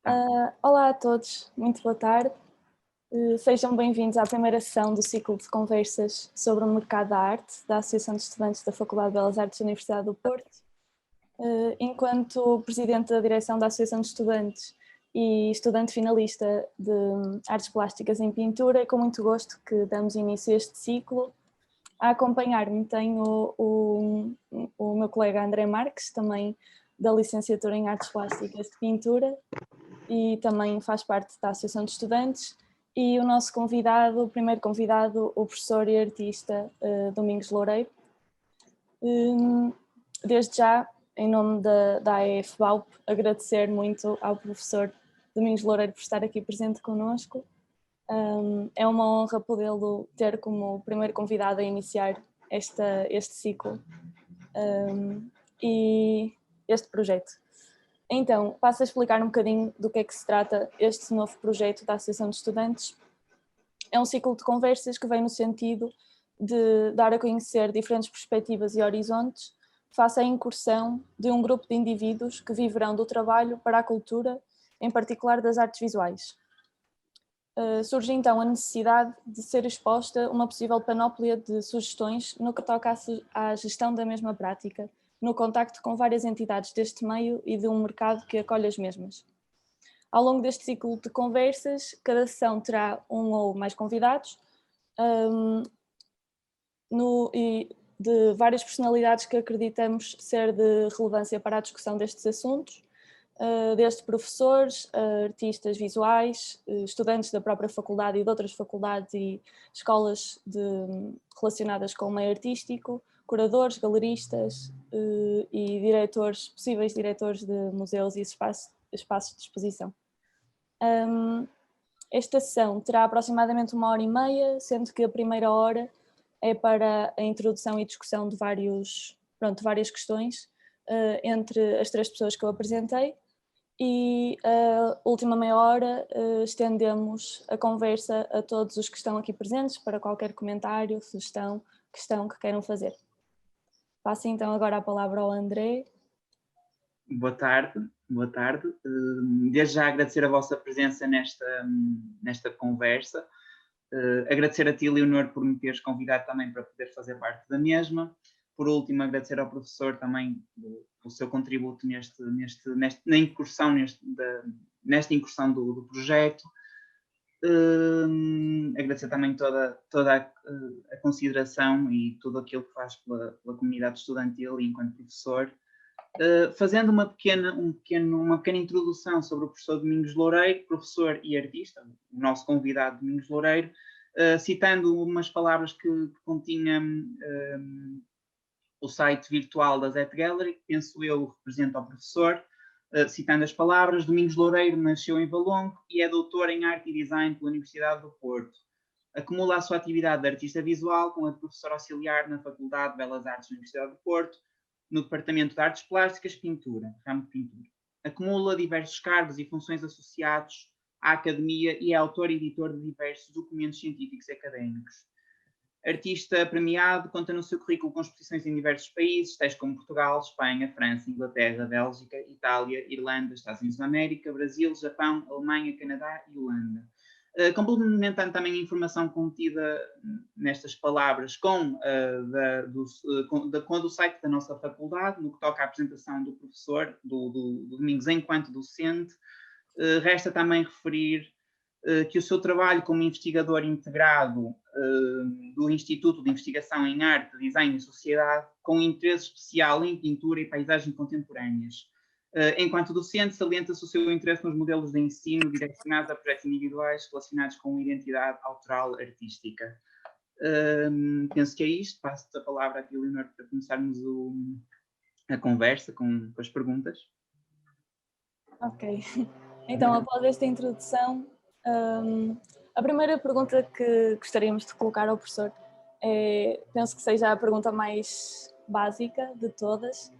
Tá. Olá a todos, muito boa tarde. Sejam bem-vindos à primeira sessão do ciclo de conversas sobre o mercado da arte da Associação de Estudantes da Faculdade de Belas Artes da Universidade do Porto. Enquanto Presidente da Direção da Associação de Estudantes e estudante finalista de Artes Plásticas em Pintura, é com muito gosto que damos início a este ciclo. A acompanhar-me tenho o meu colega André Marques, também da Licenciatura em Artes Plásticas de Pintura, e também faz parte da Associação de Estudantes, e o nosso convidado, o primeiro convidado, o professor e artista Domingos Loureiro. Desde já, em nome da AEF-BAUP, agradecer muito ao professor Domingos Loureiro por estar aqui presente connosco. É uma honra podê-lo ter como primeiro convidado a iniciar este ciclo e este projeto. Então, passo a explicar um bocadinho do que é que se trata este novo projeto da Associação de Estudantes. É um ciclo de conversas que vem no sentido de dar a conhecer diferentes perspectivas e horizontes face à incursão de um grupo de indivíduos que viverão do trabalho para a cultura, em particular das artes visuais. Surge então a necessidade de ser exposta uma possível panóplia de sugestões no que toca à gestão da mesma prática, no contacto com várias entidades deste meio e de um mercado que acolhe as mesmas. Ao longo deste ciclo de conversas, cada sessão terá um ou mais convidados e de várias personalidades que acreditamos ser de relevância para a discussão destes assuntos, desde professores, artistas visuais, estudantes da própria faculdade e de outras faculdades e escolas relacionadas com o meio artístico, curadores, galeristas e possíveis diretores de museus e espaços de exposição. Esta sessão terá aproximadamente 1h30, sendo que a primeira hora é para a introdução e discussão de várias questões entre as 3 pessoas que eu apresentei, e a última meia hora estendemos a conversa a todos os que estão aqui presentes para qualquer comentário, sugestão, questão que queiram fazer. Passo então agora a palavra ao André. Boa tarde. Desde já agradecer a vossa presença nesta conversa. Agradecer a ti, Leonor, por me teres convidado também para poder fazer parte da mesma. Por último, agradecer ao professor também pelo seu contributo nesta incursão do projeto. Agradecer também toda a consideração e tudo aquilo que faz pela comunidade estudantil e enquanto professor. Fazendo uma pequena introdução sobre o professor Domingos Loureiro, professor e artista, o nosso convidado Domingos Loureiro, citando umas palavras que continha o site virtual da Zet Gallery, penso eu represento ao professor, citando as palavras: Domingos Loureiro nasceu em Valongo e é doutor em Arte e Design pela Universidade do Porto. Acumula a sua atividade de artista visual com a de professor auxiliar na Faculdade de Belas Artes da Universidade do Porto, no Departamento de Artes Plásticas, Pintura, ramo de Pintura. Acumula diversos cargos e funções associados à academia e é autor e editor de diversos documentos científicos e académicos. Artista premiado, conta no seu currículo com exposições em diversos países, tais como Portugal, Espanha, França, Inglaterra, Bélgica, Itália, Irlanda, Estados Unidos da América, Brasil, Japão, Alemanha, Canadá e Holanda. Complementando também a informação contida nestas palavras com a do site da nossa faculdade, no que toca à apresentação do professor, do Domingos enquanto docente, resta também referir que o seu trabalho como investigador integrado do Instituto de Investigação em Arte, Design e Sociedade, com interesse especial em pintura e paisagem contemporâneas. Enquanto docente, salienta-se o seu interesse nos modelos de ensino direcionados a projetos individuais relacionados com identidade autoral artística. Penso que é isto. Passo-te a palavra aqui, Leonor, para começarmos a conversa com as perguntas. Ok. Então, após esta introdução, a primeira pergunta que gostaríamos de colocar ao professor penso que seja a pergunta mais básica de todas,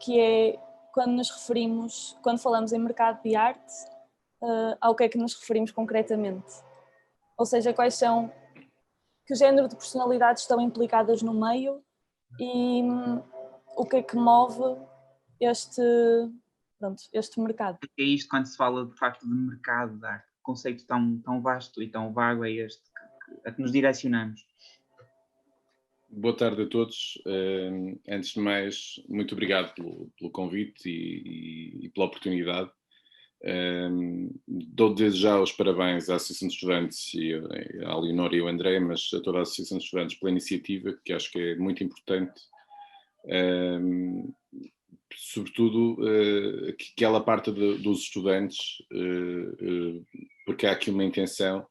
que é quando falamos em mercado de arte, ao que é que nos referimos concretamente? Ou seja, que género de personalidades estão implicadas no meio e o que é que move pronto, este mercado. É isto quando se fala de facto de mercado de arte, conceito tão vasto e tão vago é este a que nos direcionamos. Boa tarde a todos. Antes de mais, muito obrigado pelo convite e pela oportunidade. Dou desde já os parabéns à Associação de Estudantes e à Leonor e ao André, mas a toda a Associação de Estudantes pela iniciativa, que acho que é muito importante. Sobretudo aquela parte dos estudantes, porque há aqui uma intenção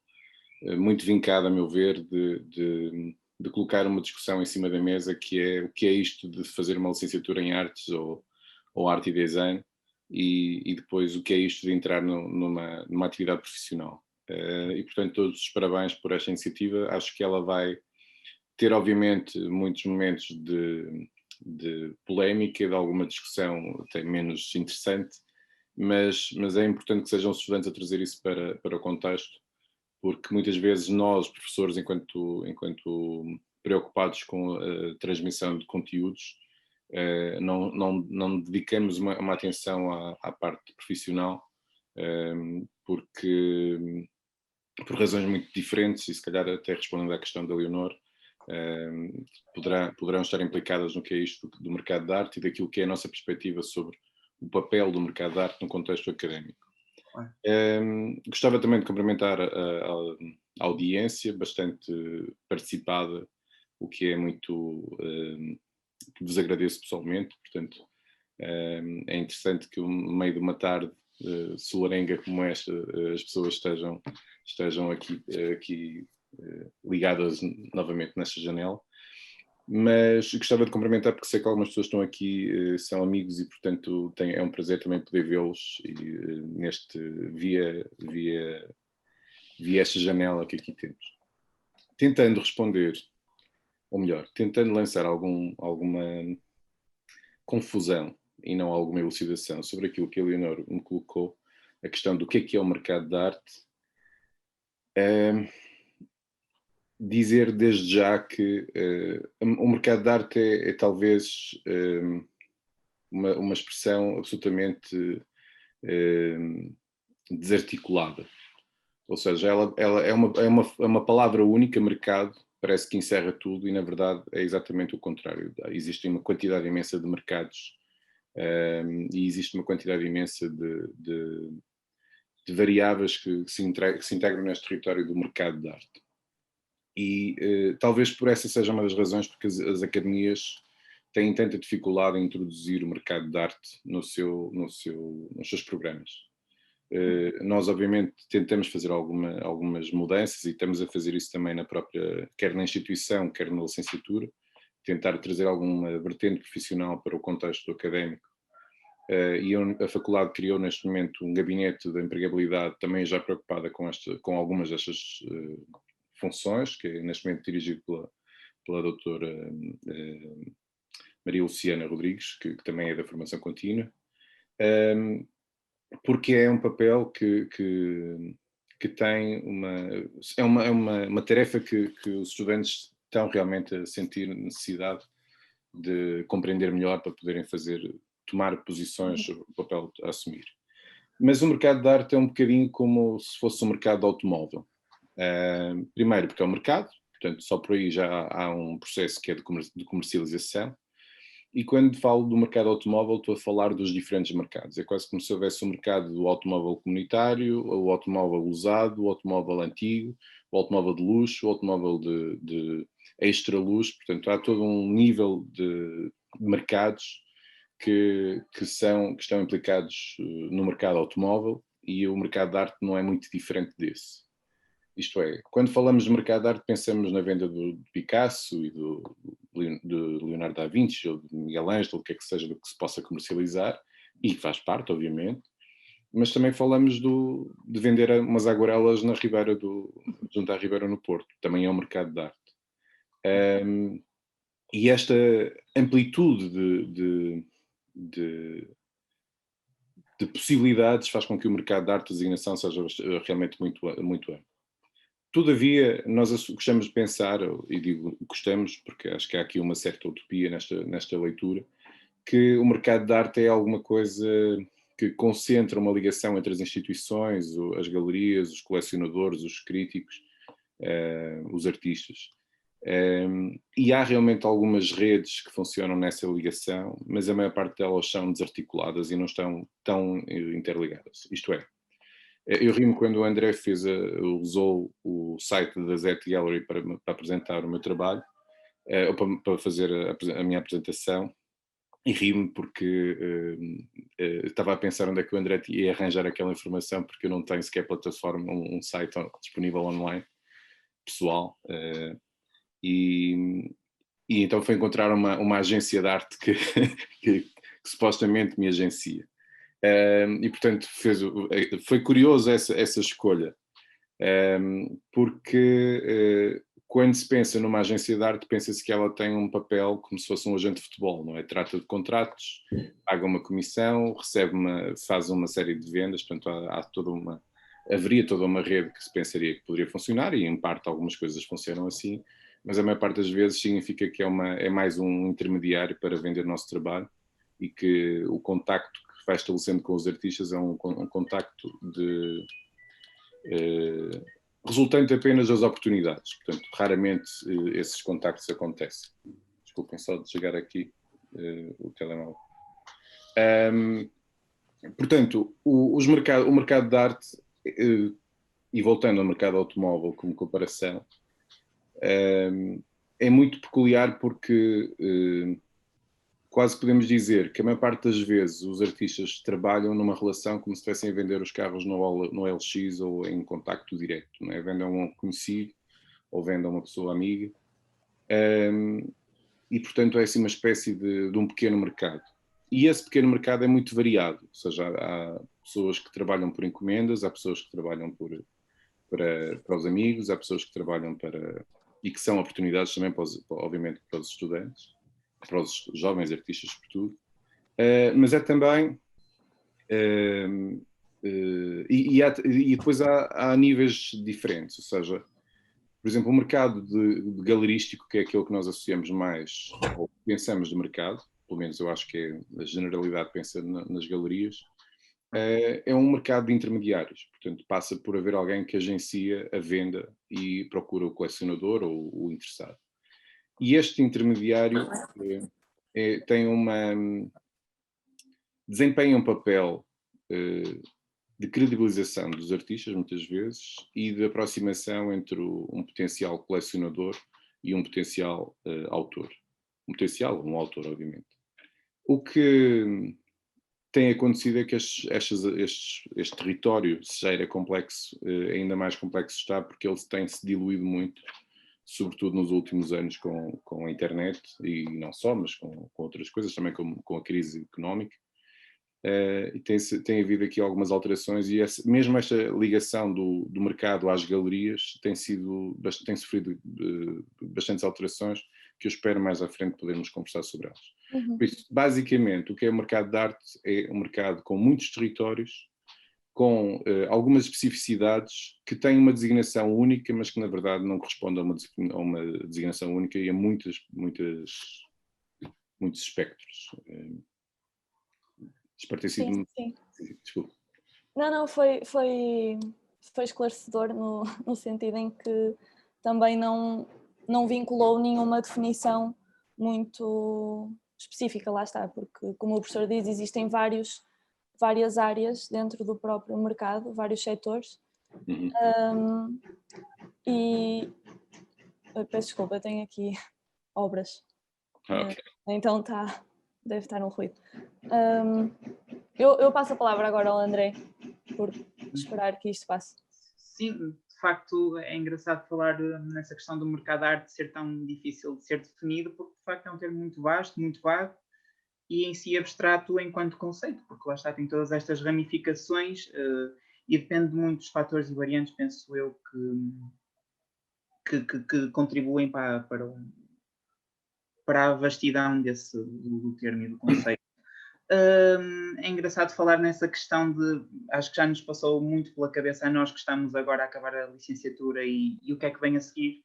muito vincada, a meu ver, de colocar uma discussão em cima da mesa, que é o que é isto de fazer uma licenciatura em artes ou arte e design, e depois o que é isto de entrar numa atividade profissional. E, portanto, todos os parabéns por esta iniciativa. Acho que ela vai ter, obviamente, muitos momentos de polémica e de alguma discussão até menos interessante, mas é importante que sejam os estudantes a trazer isso para o contexto, porque muitas vezes nós, professores, enquanto preocupados com a transmissão de conteúdos, não dedicamos uma atenção à parte profissional, porque por razões muito diferentes, e se calhar até respondendo à questão da Leonor, poderão estar implicadas no que é isto do mercado de arte e daquilo que é a nossa perspectiva sobre o papel do mercado de arte no contexto académico. Gostava também de cumprimentar a audiência, bastante participada, o que é muito, que vos agradeço pessoalmente. Portanto, é interessante que no meio de uma tarde solarenga como esta, as pessoas estejam aqui ligadas novamente nesta janela. Mas gostava de cumprimentar, porque sei que algumas pessoas estão aqui, são amigos, e portanto é um prazer também poder vê-los via esta janela que aqui temos. Tentando responder, ou melhor, tentando lançar alguma confusão e não alguma elucidação sobre aquilo que a Leonor me colocou, a questão do que é o mercado de arte. Dizer desde já que o mercado de arte é talvez uma expressão absolutamente desarticulada. Ou seja, ela é uma palavra única, mercado, parece que encerra tudo, e na verdade é exatamente o contrário. Existe uma quantidade imensa de mercados e existe uma quantidade imensa de variáveis que se integram neste território do mercado de arte. E talvez por essa seja uma das razões porque as academias têm tanta dificuldade em introduzir o mercado de arte nos seus programas. Nós, obviamente, tentamos fazer algumas mudanças, e estamos a fazer isso também quer na instituição, quer na licenciatura, tentar trazer alguma vertente profissional para o contexto académico. E a faculdade criou neste momento um gabinete de empregabilidade também já preocupada com algumas destas funções, que é neste momento dirigido pela doutora Maria Luciana Rodrigues, que também é da formação contínua, porque é um papel que tem uma tarefa que os estudantes estão realmente a sentir necessidade de compreender melhor para poderem tomar posições sobre o papel a assumir. Mas o mercado de arte é um bocadinho como se fosse um mercado de automóvel. Primeiro porque é um mercado, portanto só por aí já há um processo que é de comercialização, e quando falo do mercado automóvel estou a falar dos diferentes mercados. É quase como se houvesse o mercado do automóvel comunitário, o automóvel usado, o automóvel antigo, o automóvel de luxo, o automóvel de extra luxo. Portanto há todo um nível de mercados que estão implicados no mercado automóvel, e o mercado de arte não é muito diferente desse. Isto é, quando falamos de mercado de arte pensamos na venda de Picasso e de Leonardo da Vinci ou de Miguel Ângelo, o que é que seja do que se possa comercializar, e faz parte, obviamente, mas também falamos de vender umas aguarelas junto à Ribeira no Porto, também é um mercado de arte. E esta amplitude de possibilidades faz com que o mercado de arte de designação seja realmente muito amplo. Todavia, nós gostamos de pensar, e digo gostamos porque acho que há aqui uma certa utopia nesta leitura, que o mercado de arte é alguma coisa que concentra uma ligação entre as instituições, as galerias, os colecionadores, os críticos, os artistas. E há realmente algumas redes que funcionam nessa ligação, mas a maior parte delas são desarticuladas e não estão tão interligadas. Isto é, eu rimo quando o André usou o site da Zet Gallery para apresentar o meu trabalho, ou para fazer a minha apresentação, e rimo porque estava a pensar onde é que o André ia arranjar aquela informação, porque eu não tenho sequer plataforma, um site disponível online, pessoal. E então foi encontrar uma agência de arte que supostamente me agencia. E portanto foi curioso essa escolha, porque quando se pensa numa agência de arte, pensa-se que ela tem um papel como se fosse um agente de futebol, não é? Trata de contratos, paga uma comissão, faz uma série de vendas, portanto haveria toda uma rede que se pensaria que poderia funcionar, e em parte algumas coisas funcionam assim, mas a maior parte das vezes significa que é mais um intermediário para vender o nosso trabalho, e que o contacto que vai estabelecendo com os artistas é um contacto resultante apenas das oportunidades. Portanto, raramente esses contactos acontecem. Desculpem só de chegar aqui o telemóvel. Portanto, o mercado de arte, e voltando ao mercado automóvel como comparação, é muito peculiar porque quase podemos dizer que a maior parte das vezes os artistas trabalham numa relação como se estivessem a vender os carros no LX ou em contacto direto, não é? Vendem a um conhecido ou vendem a uma pessoa amiga, e portanto é assim uma espécie de um pequeno mercado. E esse pequeno mercado é muito variado, ou seja, há pessoas que trabalham por encomendas, há pessoas que trabalham para os amigos, há pessoas que trabalham e que são oportunidades também, obviamente, para os estudantes, para os jovens artistas, sobretudo, mas é também, e depois há níveis diferentes, ou seja, por exemplo, o mercado de galerístico, que é aquilo que nós associamos mais, ou pensamos de mercado, pelo menos eu acho que a generalidade pensa nas galerias, é um mercado de intermediários, portanto passa por haver alguém que agencia a venda e procura o colecionador ou o interessado. E este intermediário desempenha um papel de credibilização dos artistas, muitas vezes, e de aproximação entre um potencial colecionador e um potencial autor. Um autor, obviamente. O que tem acontecido é que este território, se já era complexo, ainda mais complexo está, porque ele tem-se diluído muito, sobretudo nos últimos anos com a internet, e não só, mas com outras coisas, também com a crise económica. E tem havido aqui algumas alterações, e mesmo esta ligação do mercado às galerias tem sofrido bastantes alterações, que eu espero mais à frente podermos conversar sobre elas. Por isso, basicamente, o que é o mercado de arte é um mercado com muitos territórios, com algumas especificidades, que têm uma designação única, mas que na verdade não corresponde a uma designação única, e a muitos espectros. Espero ter sido... Sim. Desculpa. Não, foi esclarecedor no sentido em que também não vinculou nenhuma definição muito específica, lá está, porque, como o professor diz, existem várias áreas dentro do próprio mercado, vários setores. E peço desculpa, eu tenho aqui obras. Okay. Então deve estar um ruído. Eu passo a palavra agora ao André, por esperar que isto passe. Sim, de facto é engraçado falar nessa questão do mercado de arte ser tão difícil de ser definido, porque de facto é um termo muito vasto, muito vago, e em si abstrato enquanto conceito, porque lá está, tem todas estas ramificações e depende de muitos fatores e variantes, penso eu, que contribuem para a vastidão do termo e do conceito. É engraçado falar nessa questão acho que já nos passou muito pela cabeça a nós que estamos agora a acabar a licenciatura e o que é que vem a seguir.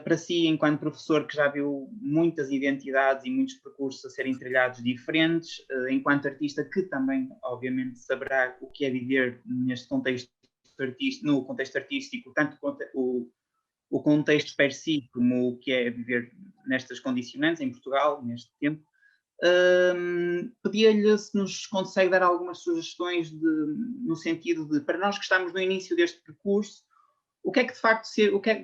Para si, enquanto professor que já viu muitas identidades e muitos percursos a serem trilhados diferentes, enquanto artista que também, obviamente, saberá o que é viver neste contexto artístico, no contexto artístico, tanto o contexto per si como o que é viver nestas condicionantes em Portugal, neste tempo. Pedia-lhe se nos consegue dar algumas sugestões no sentido de, para nós que estamos no início deste percurso, o que é que de facto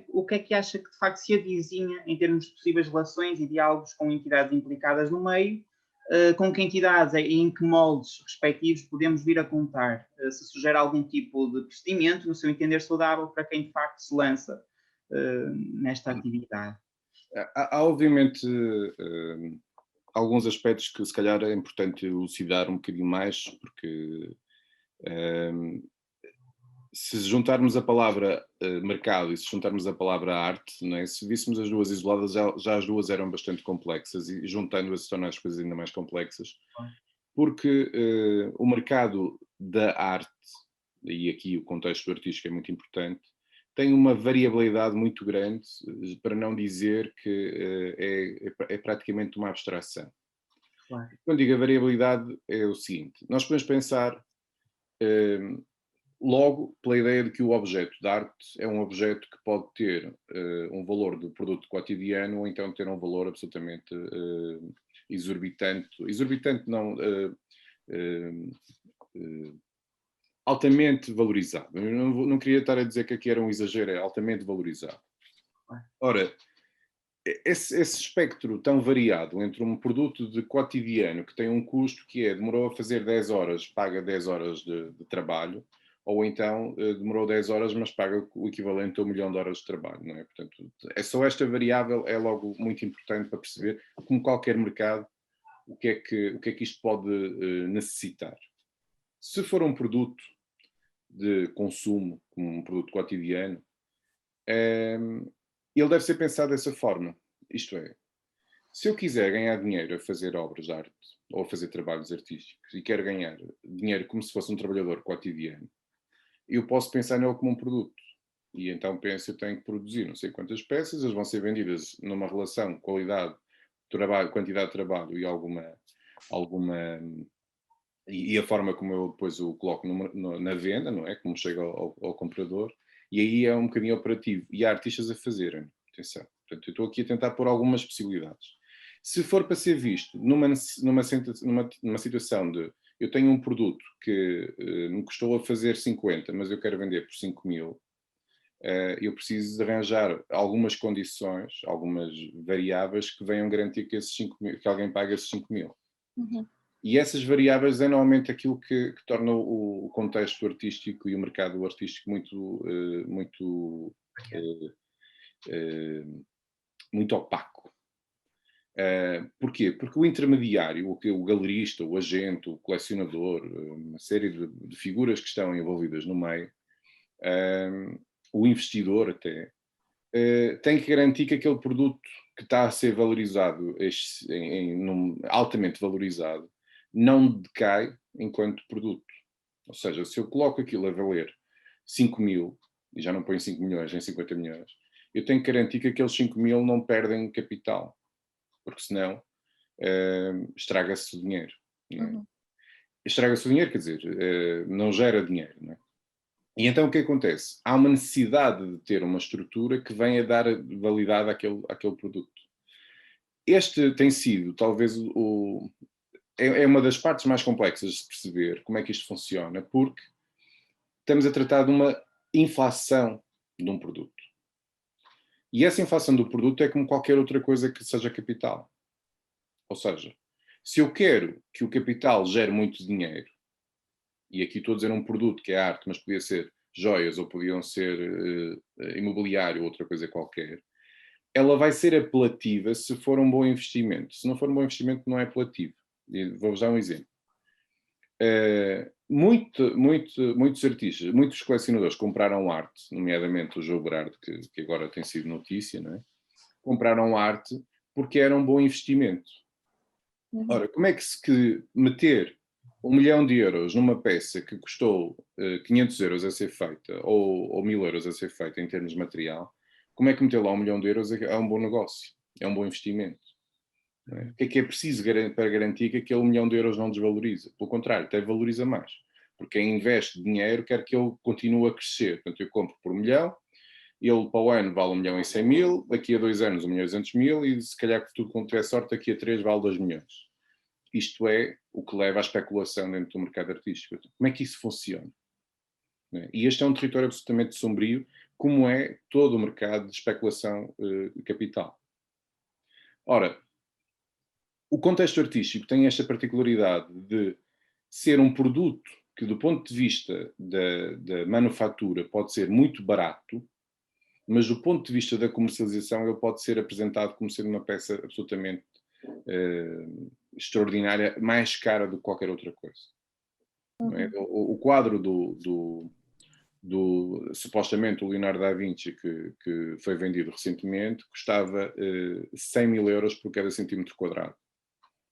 o que é que acha que de facto se avizinha em termos de possíveis relações e diálogos com entidades implicadas no meio, com que entidades e em que moldes respectivos podemos vir a contar? Se sugere algum tipo de procedimento, no seu entender, saudável para quem de facto se lança nesta atividade? Há obviamente alguns aspectos que se calhar é importante elucidar um bocadinho mais, porque se juntarmos a palavra mercado e se juntarmos a palavra arte, não é? Se víssemos as duas isoladas, já as duas eram bastante complexas, e juntando-as se tornam as coisas ainda mais complexas, porque o mercado da arte, e aqui o contexto artístico é muito importante, tem uma variabilidade muito grande, para não dizer que é praticamente uma abstração. Claro. Quando digo a variabilidade, é o seguinte: nós podemos pensar logo pela ideia de que o objeto de arte é um objeto que pode ter um valor de produto cotidiano, ou então ter um valor absolutamente exorbitante não, altamente valorizado. Eu não queria estar a dizer que aqui era um exagero, é altamente valorizado. Ora, esse espectro tão variado entre um produto de cotidiano que tem um custo que demorou a fazer 10 horas, paga 10 horas de trabalho, ou então demorou 10 horas, mas paga o equivalente a 1 milhão de horas de trabalho, não é? Portanto, é só esta variável, é logo muito importante para perceber, como qualquer mercado, o que é que isto pode necessitar. Se for um produto de consumo, como um produto cotidiano, ele deve ser pensado dessa forma. Isto é, se eu quiser ganhar dinheiro a fazer obras de arte ou a fazer trabalhos artísticos e quero ganhar dinheiro como se fosse um trabalhador cotidiano, eu posso pensar nele como um produto. E então penso, eu tenho que produzir não sei quantas peças, elas vão ser vendidas numa relação qualidade, trabalho, quantidade de trabalho e e a forma como eu depois o coloco na venda, não é? Como chega ao comprador, e aí é um bocadinho operativo. E há artistas a fazerem, atenção. Portanto, eu estou aqui a tentar pôr algumas possibilidades. Se for para ser visto numa situação de eu tenho um produto que me custou a fazer 50, mas eu quero vender por 5 mil, eu preciso de arranjar algumas condições, algumas variáveis que venham garantir que, que alguém pague esses 5 mil. Uhum. E essas variáveis é normalmente aquilo que torna o contexto artístico e o mercado artístico muito opaco. Porquê? Porque o intermediário, o galerista, o agente, o colecionador, uma série de figuras que estão envolvidas no meio, o investidor até, tem que garantir que aquele produto que está a ser valorizado, altamente valorizado, não decai enquanto produto. Ou seja, se eu coloco aquilo a valer 5 mil, e já não ponho 5 milhões nem 50 milhões, eu tenho que garantir que aqueles 5 mil não perdem capital, porque senão estraga-se o dinheiro. Não é? Uhum. Estraga-se o dinheiro, quer dizer, não gera dinheiro. Não é? E então o que acontece? Há uma necessidade de ter uma estrutura que venha dar validade àquele produto. Este tem sido, talvez, é uma das partes mais complexas de se perceber como é que isto funciona, porque estamos a tratar de uma inflação de um produto. E essa inflação do produto é como qualquer outra coisa que seja capital. Ou seja, se eu quero que o capital gere muito dinheiro, e aqui estou a dizer um produto que é arte, mas podia ser joias ou podiam ser imobiliário ou outra coisa qualquer, ela vai ser apelativa se for um bom investimento. Se não for um bom investimento, não é apelativo. Vou-vos dar um exemplo. Muitos artistas, muitos colecionadores compraram arte, nomeadamente o João Berardo, que agora tem sido notícia, não é? Compraram arte porque era um bom investimento. Uhum. Ora, como é que se meter 1 milhão de euros numa peça que custou 500 euros a ser feita ou 1000 euros a ser feita em termos de material, como é que meter lá 1 milhão de euros é um bom negócio, é um bom investimento? Não é? O que é preciso para garantir que aquele 1 milhão de euros não desvaloriza? Pelo contrário, até valoriza mais. Porque quem investe dinheiro quer que ele continue a crescer. Portanto, eu compro por 1 milhão, ele para o ano vale 1 milhão e 100 mil, daqui a 2 anos 1 milhão e 200 mil e se calhar que tudo quando tiver sorte, daqui a 3 vale 2 milhões. Isto é o que leva à especulação dentro do mercado artístico. Como é que isso funciona? E este é um território absolutamente sombrio, como é todo o mercado de especulação de capital. Ora, o contexto artístico tem esta particularidade de ser um produto que, do ponto de vista da manufatura, pode ser muito barato, mas do ponto de vista da comercialização ele pode ser apresentado como sendo uma peça absolutamente extraordinária, mais cara do que qualquer outra coisa. Não é? O quadro supostamente o Leonardo da Vinci, que foi vendido recentemente, custava 100 mil euros por cada centímetro quadrado.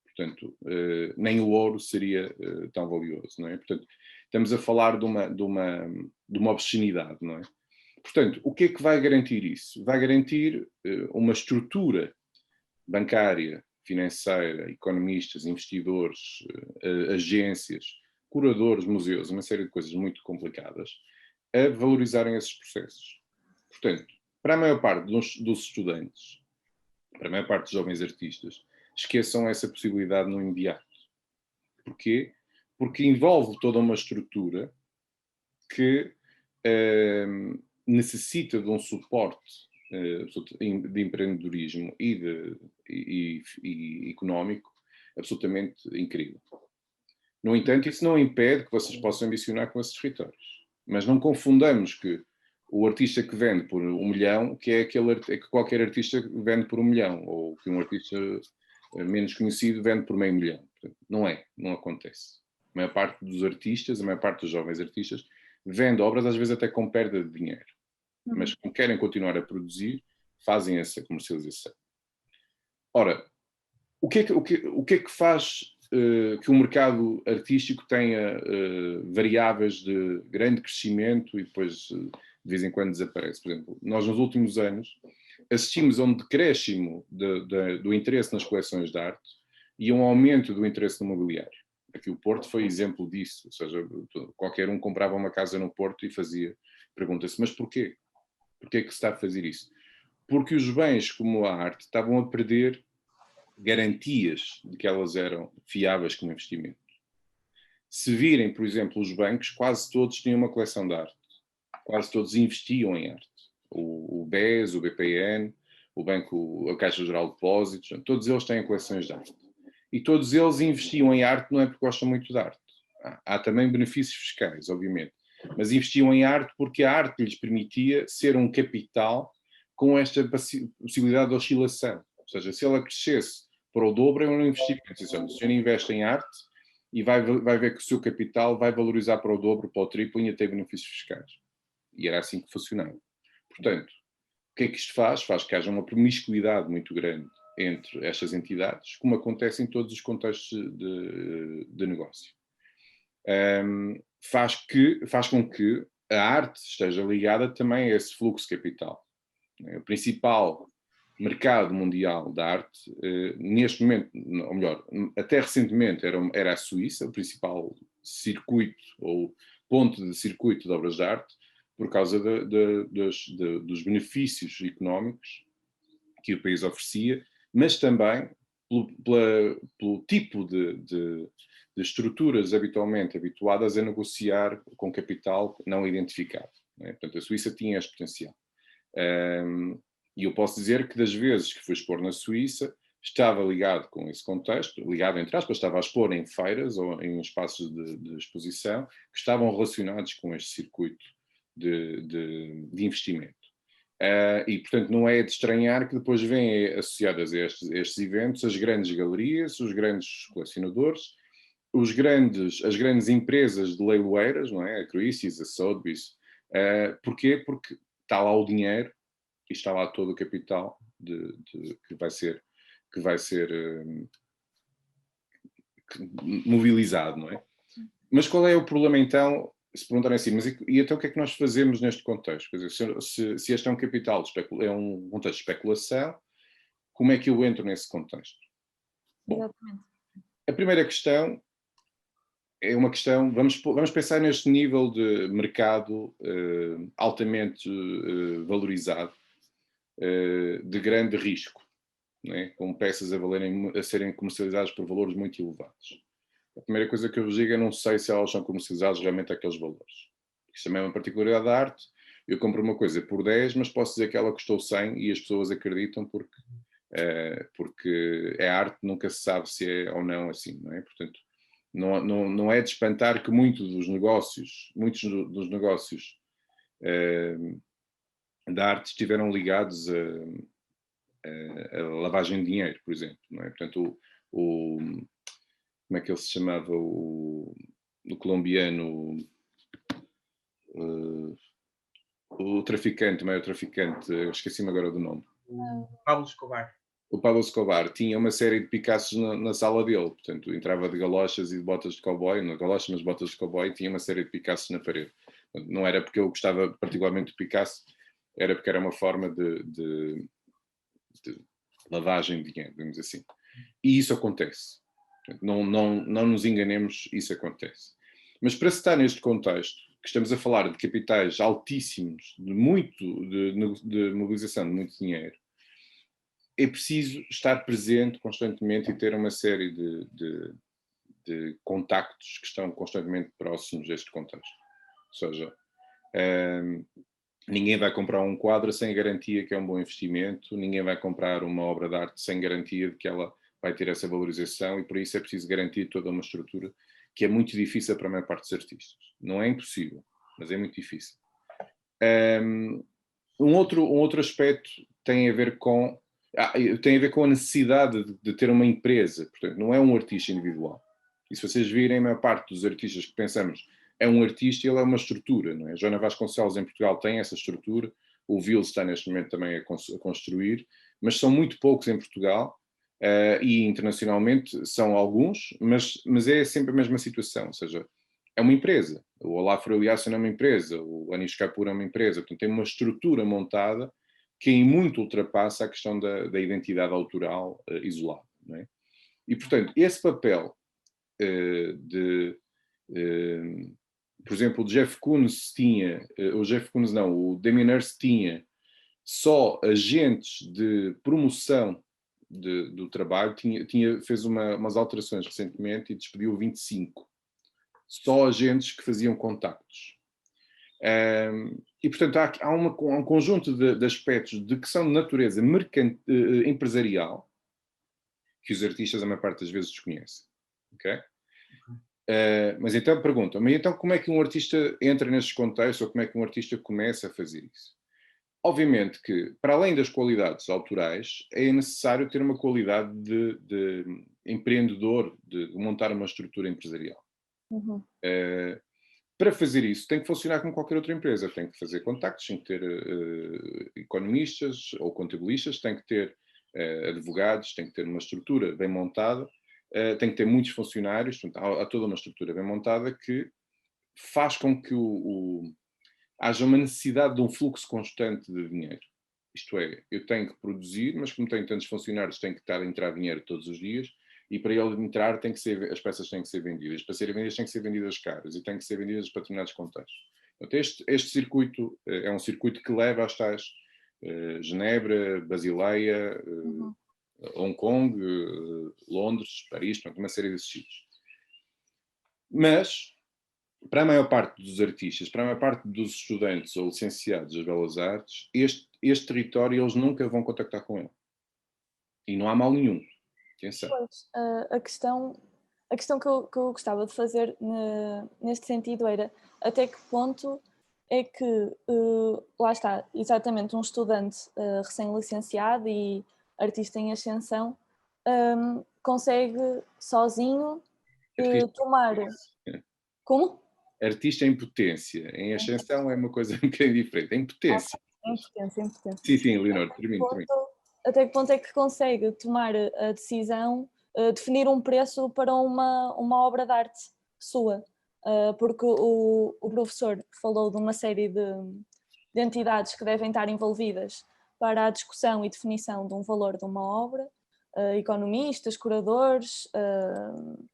Portanto, nem o ouro seria tão valioso, não é? Portanto, estamos a falar de uma obscenidade, não é? Portanto, o que é que vai garantir isso? Vai garantir uma estrutura bancária, financeira, economistas, investidores, agências, curadores, museus, uma série de coisas muito complicadas, a valorizarem esses processos. Portanto, para a maior parte dos estudantes, para a maior parte dos jovens artistas, esqueçam essa possibilidade no imediato. Porquê? Porque envolve toda uma estrutura que necessita de um suporte de empreendedorismo e económico absolutamente incrível. No entanto, isso não impede que vocês possam ambicionar com esses territórios. Mas não confundamos que o artista que vende por 1 milhão, que qualquer artista vende por 1 milhão, ou que um artista menos conhecido vende por meio milhão. Não acontece. A maior parte dos artistas, a maior parte dos jovens artistas, vende obras às vezes até com perda de dinheiro. Mas como querem continuar a produzir, fazem essa comercialização. Ora, o que é que faz que o mercado artístico tenha variáveis de grande crescimento e depois de vez em quando desaparece? Por exemplo, nós nos últimos anos assistimos a um decréscimo do interesse nas coleções de arte e a um aumento do interesse no mobiliário. Aqui o Porto foi exemplo disso, ou seja, qualquer um comprava uma casa no Porto e pergunta-se, mas porquê? Porquê é que se está a fazer isso? Porque os bens como a arte estavam a perder garantias de que elas eram fiáveis como investimento. Se virem, por exemplo, os bancos, quase todos tinham uma coleção de arte. Quase todos investiam em arte. O BES, o BPN, a Caixa Geral de Depósitos, todos eles têm coleções de arte. E todos eles investiam em arte não é porque gostam muito de arte. Há também benefícios fiscais, obviamente. Mas investiam em arte porque a arte lhes permitia ser um capital com esta possibilidade de oscilação. Ou seja, se ela crescesse para o dobro, é um investimento. Se o senhor investe em arte e vai ver que o seu capital vai valorizar para o dobro, para o triplo e ainda tem benefícios fiscais. E era assim que funcionava. Portanto, o que é que isto faz? Faz que haja uma promiscuidade muito grande entre estas entidades, como acontece em todos os contextos de negócio. Faz com que a arte esteja ligada também a esse fluxo de capital. O principal mercado mundial da arte, neste momento, ou melhor, até recentemente era a Suíça, o principal circuito ou ponto de circuito de obras de arte, por causa dos benefícios económicos que o país oferecia, mas também pelo tipo de estruturas habitualmente habituadas a negociar com capital não identificado. Né? Portanto, a Suíça tinha este potencial. E eu posso dizer que das vezes que fui expor na Suíça, estava ligado com esse contexto, ligado entre aspas, estava a expor em feiras ou em espaços de exposição que estavam relacionados com este circuito de investimento. E, portanto, não é de estranhar que depois vêm associadas a estes eventos as grandes galerias, os grandes colecionadores, as grandes empresas de leiloeiras, não é? A Christie's, a Sotheby's. Porquê? Porque está lá o dinheiro e está lá todo o capital que vai ser mobilizado, não é? Mas qual é o problema, então, se perguntarem assim, mas e então o que é que nós fazemos neste contexto? Quer dizer, se este é um capital, é um contexto de especulação, como é que eu entro nesse contexto? Bom, Exatamente. a primeira questão é uma questão, vamos pensar neste nível de mercado altamente valorizado, de grande risco, né? Com peças a serem comercializadas por valores muito elevados. A primeira coisa que eu vos digo é não sei se elas são comercializadas realmente àqueles valores. Isto também é uma particularidade da arte. Eu compro uma coisa por 10, mas posso dizer que ela custou 100 e as pessoas acreditam porque é arte, nunca se sabe se é ou não assim, não é? Portanto, não é de espantar que muitos dos negócios da arte estiveram ligados a lavagem de dinheiro, por exemplo, não é? Portanto, como é que ele se chamava, o colombiano, o traficante, o maior traficante, esqueci-me agora do nome. Pablo Escobar. O Pablo Escobar tinha uma série de Picassos na sala dele, portanto, entrava de galochas e de botas de cowboy, não galochas, mas botas de cowboy, e tinha uma série de Picassos na parede. Portanto, não era porque eu gostava particularmente de Picasso, era porque era uma forma de lavagem de dinheiro, digamos assim. E isso acontece. Portanto, não nos enganemos, isso acontece. Mas para se estar neste contexto, que estamos a falar de capitais altíssimos, de mobilização de muito dinheiro, é preciso estar presente constantemente e ter uma série de contactos que estão constantemente próximos deste contexto. Ou seja, ninguém vai comprar um quadro sem garantia que é um bom investimento, ninguém vai comprar uma obra de arte sem garantia de que ela vai ter essa valorização, e por isso é preciso garantir toda uma estrutura que é muito difícil para a maior parte dos artistas. Não é impossível, mas é muito difícil. Um outro aspecto tem a ver com a necessidade de ter uma empresa. Portanto, não é um artista individual. E se vocês virem, a maior parte dos artistas que pensamos é um artista, ele é uma estrutura, não é? A Joana Vasconcelos em Portugal tem essa estrutura, o Vils está neste momento também a construir, mas são muito poucos em Portugal, e internacionalmente são alguns, mas é sempre a mesma situação, ou seja, é uma empresa. O Olaf Eliasson é uma empresa, o Anish Kapoor é uma empresa, portanto tem uma estrutura montada que em muito ultrapassa a questão da identidade autoral isolada, não é? E, portanto, esse papel por exemplo, o Jeff Koons tinha, o Damien Hirst tinha só agentes de promoção do trabalho, fez umas alterações recentemente e despediu 25. Só agentes que faziam contactos. E, portanto, há um conjunto de aspectos que são de natureza empresarial que os artistas, a maior parte das vezes, desconhecem. Ok? Mas então perguntam, mas então como é que um artista entra nestes contextos, ou como é que um artista começa a fazer isso? Obviamente que, para além das qualidades autorais, é necessário ter uma qualidade de empreendedor, de montar uma estrutura empresarial. Uhum. Para fazer isso, tem que funcionar como qualquer outra empresa. Tem que fazer contactos, tem que ter economistas ou contabilistas, tem que ter advogados, tem que ter uma estrutura bem montada, tem que ter muitos funcionários, portanto, há toda uma estrutura bem montada que faz com que haja uma necessidade de um fluxo constante de dinheiro. Isto é, eu tenho que produzir, mas como tenho tantos funcionários, tenho que estar a entrar dinheiro todos os dias, e para ele entrar as peças têm que ser vendidas. Para serem vendidas têm que ser vendidas caras, e têm que ser vendidas para determinados contextos. Então, este circuito é um circuito que leva às tais Genebra, Basileia, Hong Kong, Londres, Paris, portanto, uma série desses sítios. Mas, para a maior parte dos artistas, para a maior parte dos estudantes ou licenciados das Belas Artes, este território eles nunca vão contactar com ele. E não há mal nenhum. Atenção. Pois, a questão que eu gostava de fazer neste sentido era até que ponto é que, lá está, exatamente um estudante recém-licenciado e artista em ascensão consegue sozinho tomar... Como? Artista em potência. Em ascensão é uma coisa um bocadinho diferente. Em potência. Em potência. Sim, Leonor, termino. Até que ponto é que consegue tomar a decisão, definir um preço para uma obra de arte sua? porque o professor falou de uma série de entidades que devem estar envolvidas para a discussão e definição de um valor de uma obra, economistas, curadores,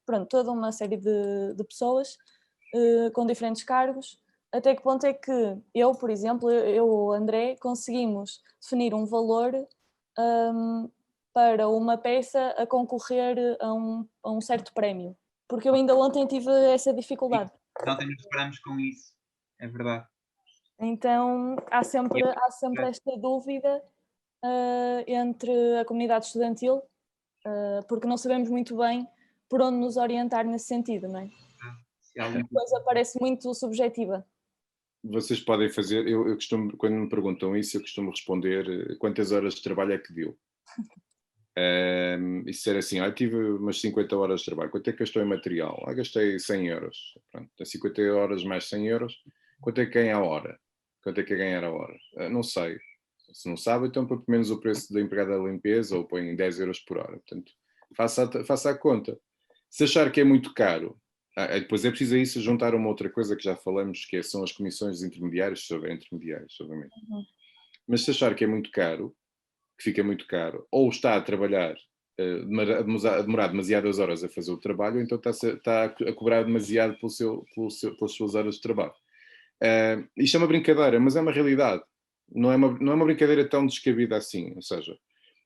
pronto, toda uma série de pessoas com diferentes cargos. Até que ponto é que eu, por exemplo, eu ou o André, conseguimos definir um valor para uma peça a concorrer a um certo prémio? Porque eu ainda ontem tive essa dificuldade. Ontem nos deparamos com isso, é verdade. Então há sempre esta dúvida entre a comunidade estudantil, porque não sabemos muito bem por onde nos orientar nesse sentido, não é? A coisa parece muito subjetiva. Vocês podem fazer, eu costumo, quando me perguntam isso, eu costumo responder quantas horas de trabalho é que deu. E se era assim, tive umas 50 horas de trabalho, quanto é que gastou em material? Gastei 100 euros. Pronto, 50 horas mais 100 euros, quanto é que ganha a hora? Quanto é que é ganhar a hora? Não sei. Se não sabe, então põe pelo menos o preço da empregada da limpeza ou põe 10 euros por hora. Portanto, faça a conta. Se achar que é muito caro, depois é preciso a isso juntar uma outra coisa que já falamos, que são as comissões dos intermediários, obviamente. Uhum. Mas se achar que é muito caro, que fica muito caro, ou está a trabalhar, a demorar demasiadas horas a fazer o trabalho, então está a cobrar demasiado pelas suas horas de trabalho. Isto é uma brincadeira, mas é uma realidade. Não é uma brincadeira tão descabida assim. Ou seja,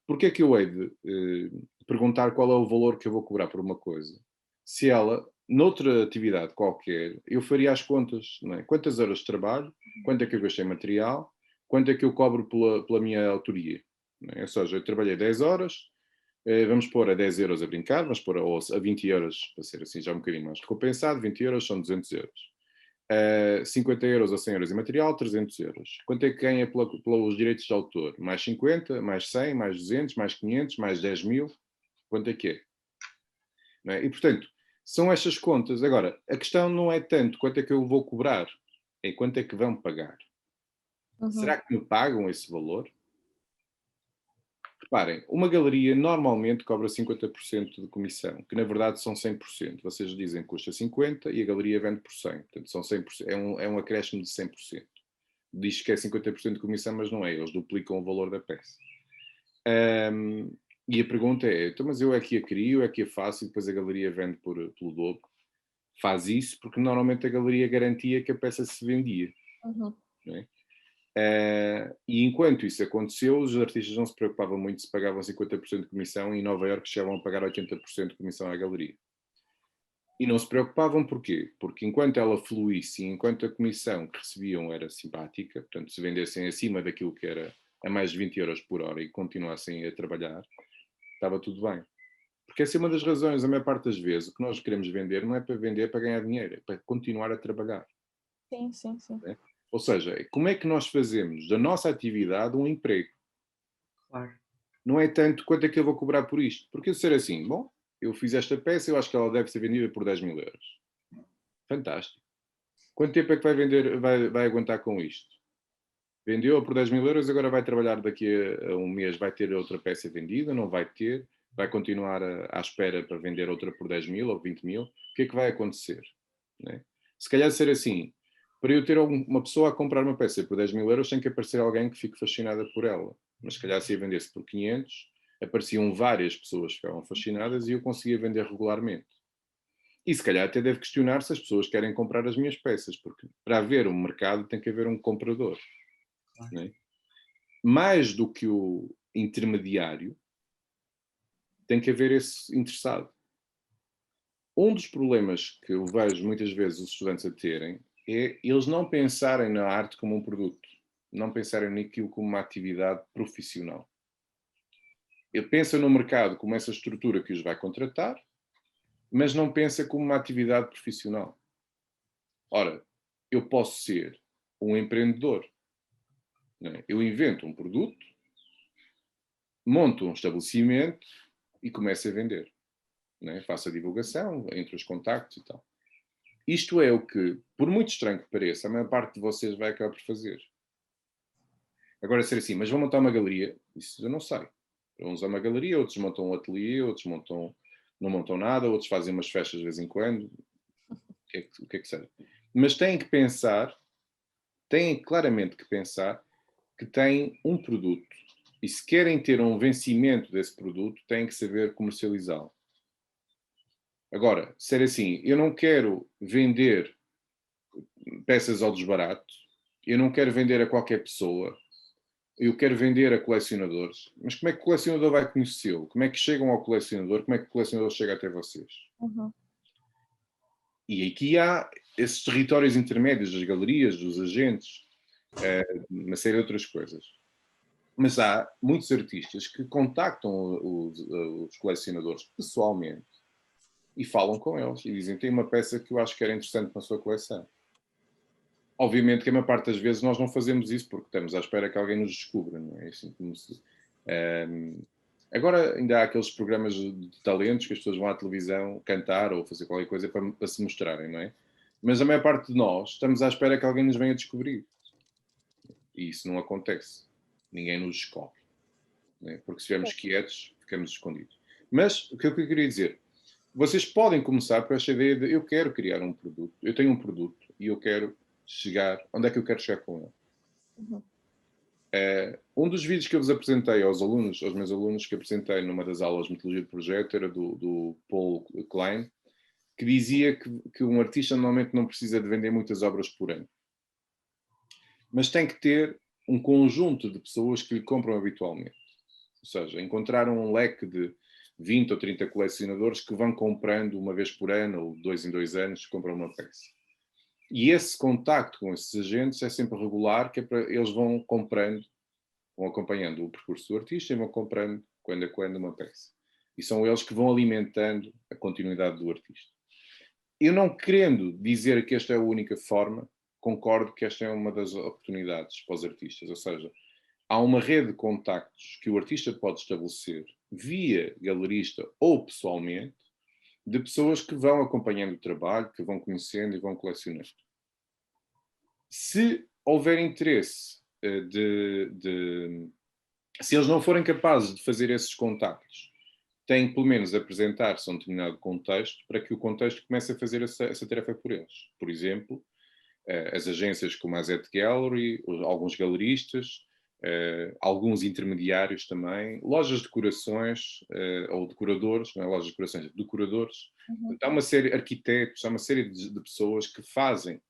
porque é que eu hei de perguntar qual é o valor que eu vou cobrar por uma coisa? Se ela, noutra atividade qualquer, eu faria as contas, não é? Quantas horas de trabalho, quanto é que eu gastei em material, quanto é que eu cobro pela minha autoria? Não é? Ou seja, eu trabalhei 10 horas, vamos pôr a 10 euros a brincar, vamos pôr a 20 euros, para ser assim já um bocadinho mais recompensado, 20 euros são 200 euros. 50 euros ou 100 euros em material, 300 euros. Quanto é que ganha pelos direitos de autor? Mais 50, mais 100, mais 200, mais 500, mais 10 mil? Quanto é que é? Não é? E, portanto, são estas contas. Agora, a questão não é tanto quanto é que eu vou cobrar, é quanto é que vão pagar. Uhum. Será que me pagam esse valor? Reparem, uma galeria normalmente cobra 50% de comissão, que na verdade são 100%. Vocês dizem que custa 50% e a galeria vende por 100%. Portanto, são 100%. É um acréscimo de 100%. Diz que é 50% de comissão, mas não é. Eles duplicam o valor da peça. E a pergunta é, então, mas eu é que a crio, eu é que a faço e depois a galeria vende pelo dobro. Faz isso porque normalmente a galeria garantia que a peça se vendia. Uhum. Não é? E enquanto isso aconteceu, os artistas não se preocupavam muito se pagavam 50% de comissão e em Nova Iorque chegavam a pagar 80% de comissão à galeria. E não se preocupavam porquê? Porque enquanto ela fluísse e enquanto a comissão que recebiam era simpática, portanto se vendessem acima daquilo que era a mais de 20 euros por hora e continuassem a trabalhar, estava tudo bem. Porque essa é uma das razões, a maior parte das vezes, o que nós queremos vender não é para vender para ganhar dinheiro, é para continuar a trabalhar. Sim, sim, sim. Né? Ou seja, como é que nós fazemos da nossa atividade um emprego? Claro. Não é tanto quanto é que eu vou cobrar por isto. Porque se ser assim, bom, eu fiz esta peça, eu acho que ela deve ser vendida por 10 mil euros. Fantástico. Quanto tempo é que vai aguentar com isto? Vendeu por 10 mil euros, agora vai trabalhar daqui a um mês, vai ter outra peça vendida, não vai ter, vai continuar à espera para vender outra por 10 mil ou 20 mil. O que é que vai acontecer? Né? Se calhar ser assim, para eu ter uma pessoa a comprar uma peça por 10 mil euros, tem que aparecer alguém que fique fascinada por ela. Mas se calhar se ia vender-se por 500, apareciam várias pessoas que ficavam fascinadas e eu conseguia vender regularmente. E se calhar até deve questionar se as pessoas querem comprar as minhas peças, porque para haver um mercado tem que haver um comprador. Né? Mais do que o intermediário, tem que haver esse interessado. Um dos problemas que eu vejo muitas vezes os estudantes a terem é eles não pensarem na arte como um produto, não pensarem naquilo como uma atividade profissional. Ele pensa no mercado como essa estrutura que os vai contratar, mas não pensa como uma atividade profissional. Ora, eu posso ser um empreendedor. Não é? Eu invento um produto, monto um estabelecimento e começo a vender. Não é? Faço a divulgação entre os contactos e tal. Isto é o que, por muito estranho que pareça, a maior parte de vocês vai acabar por fazer. Agora, ser assim, mas vão montar uma galeria? Isso eu não sei. Uns montam uma galeria, outros montam um ateliê, outros não montam nada, outros fazem umas festas de vez em quando. o que é que seja. Mas têm que pensar, têm claramente que pensar que têm um produto e se querem ter um vencimento desse produto, têm que saber comercializá-lo. Agora, ser assim, eu não quero vender peças ao desbarato, eu não quero vender a qualquer pessoa, eu quero vender a colecionadores, mas como é que o colecionador vai conhecê-lo? Como é que chegam ao colecionador? Como é que o colecionador chega até vocês? Uhum. E aqui há esses territórios intermédios das galerias, dos agentes, uma série de outras coisas. Mas há muitos artistas que contactam os colecionadores pessoalmente e falam com eles e dizem: tem uma peça que eu acho que era interessante na sua coleção. Obviamente que a maior parte das vezes nós não fazemos isso porque estamos à espera que alguém nos descubra, não é? Assim como se... Agora ainda há aqueles programas de talentos que as pessoas vão à televisão cantar ou fazer qualquer coisa para se mostrarem, não é? Mas a maior parte de nós estamos à espera que alguém nos venha descobrir. E isso não acontece. Ninguém nos descobre. Não é? Porque se estivermos quietos, ficamos escondidos. Mas o que eu queria dizer, vocês podem começar com esta ideia de eu quero criar um produto, eu tenho um produto e eu quero chegar, onde é que eu quero chegar com ele? Uhum. Um dos vídeos que eu vos apresentei aos meus alunos, que apresentei numa das aulas de metodologia de projeto, era do Paul Klein, que dizia que um artista normalmente não precisa de vender muitas obras por ano. Mas tem que ter um conjunto de pessoas que lhe compram habitualmente. Ou seja, encontrar um leque de 20 ou 30 colecionadores que vão comprando uma vez por ano, ou 2 em 2 anos, compram uma peça. E esse contacto com esses agentes é sempre regular, que é para eles vão comprando, vão acompanhando o percurso do artista e vão comprando, quando a quando, uma peça. E são eles que vão alimentando a continuidade do artista. Eu não querendo dizer que esta é a única forma, concordo que esta é uma das oportunidades para os artistas. Ou seja, há uma rede de contactos que o artista pode estabelecer via galerista ou pessoalmente, de pessoas que vão acompanhando o trabalho, que vão conhecendo e vão colecionando. Se houver interesse se eles não forem capazes de fazer esses contactos, têm que pelo menos apresentar-se a um determinado contexto para que o contexto comece a fazer essa tarefa por eles. Por exemplo, as agências como a Zet Gallery, alguns galeristas, alguns intermediários também, lojas de decorações ou decoradores, não é lojas de decorações, decoradores. Uhum. Há uma série de arquitetos, há uma série de pessoas que fazem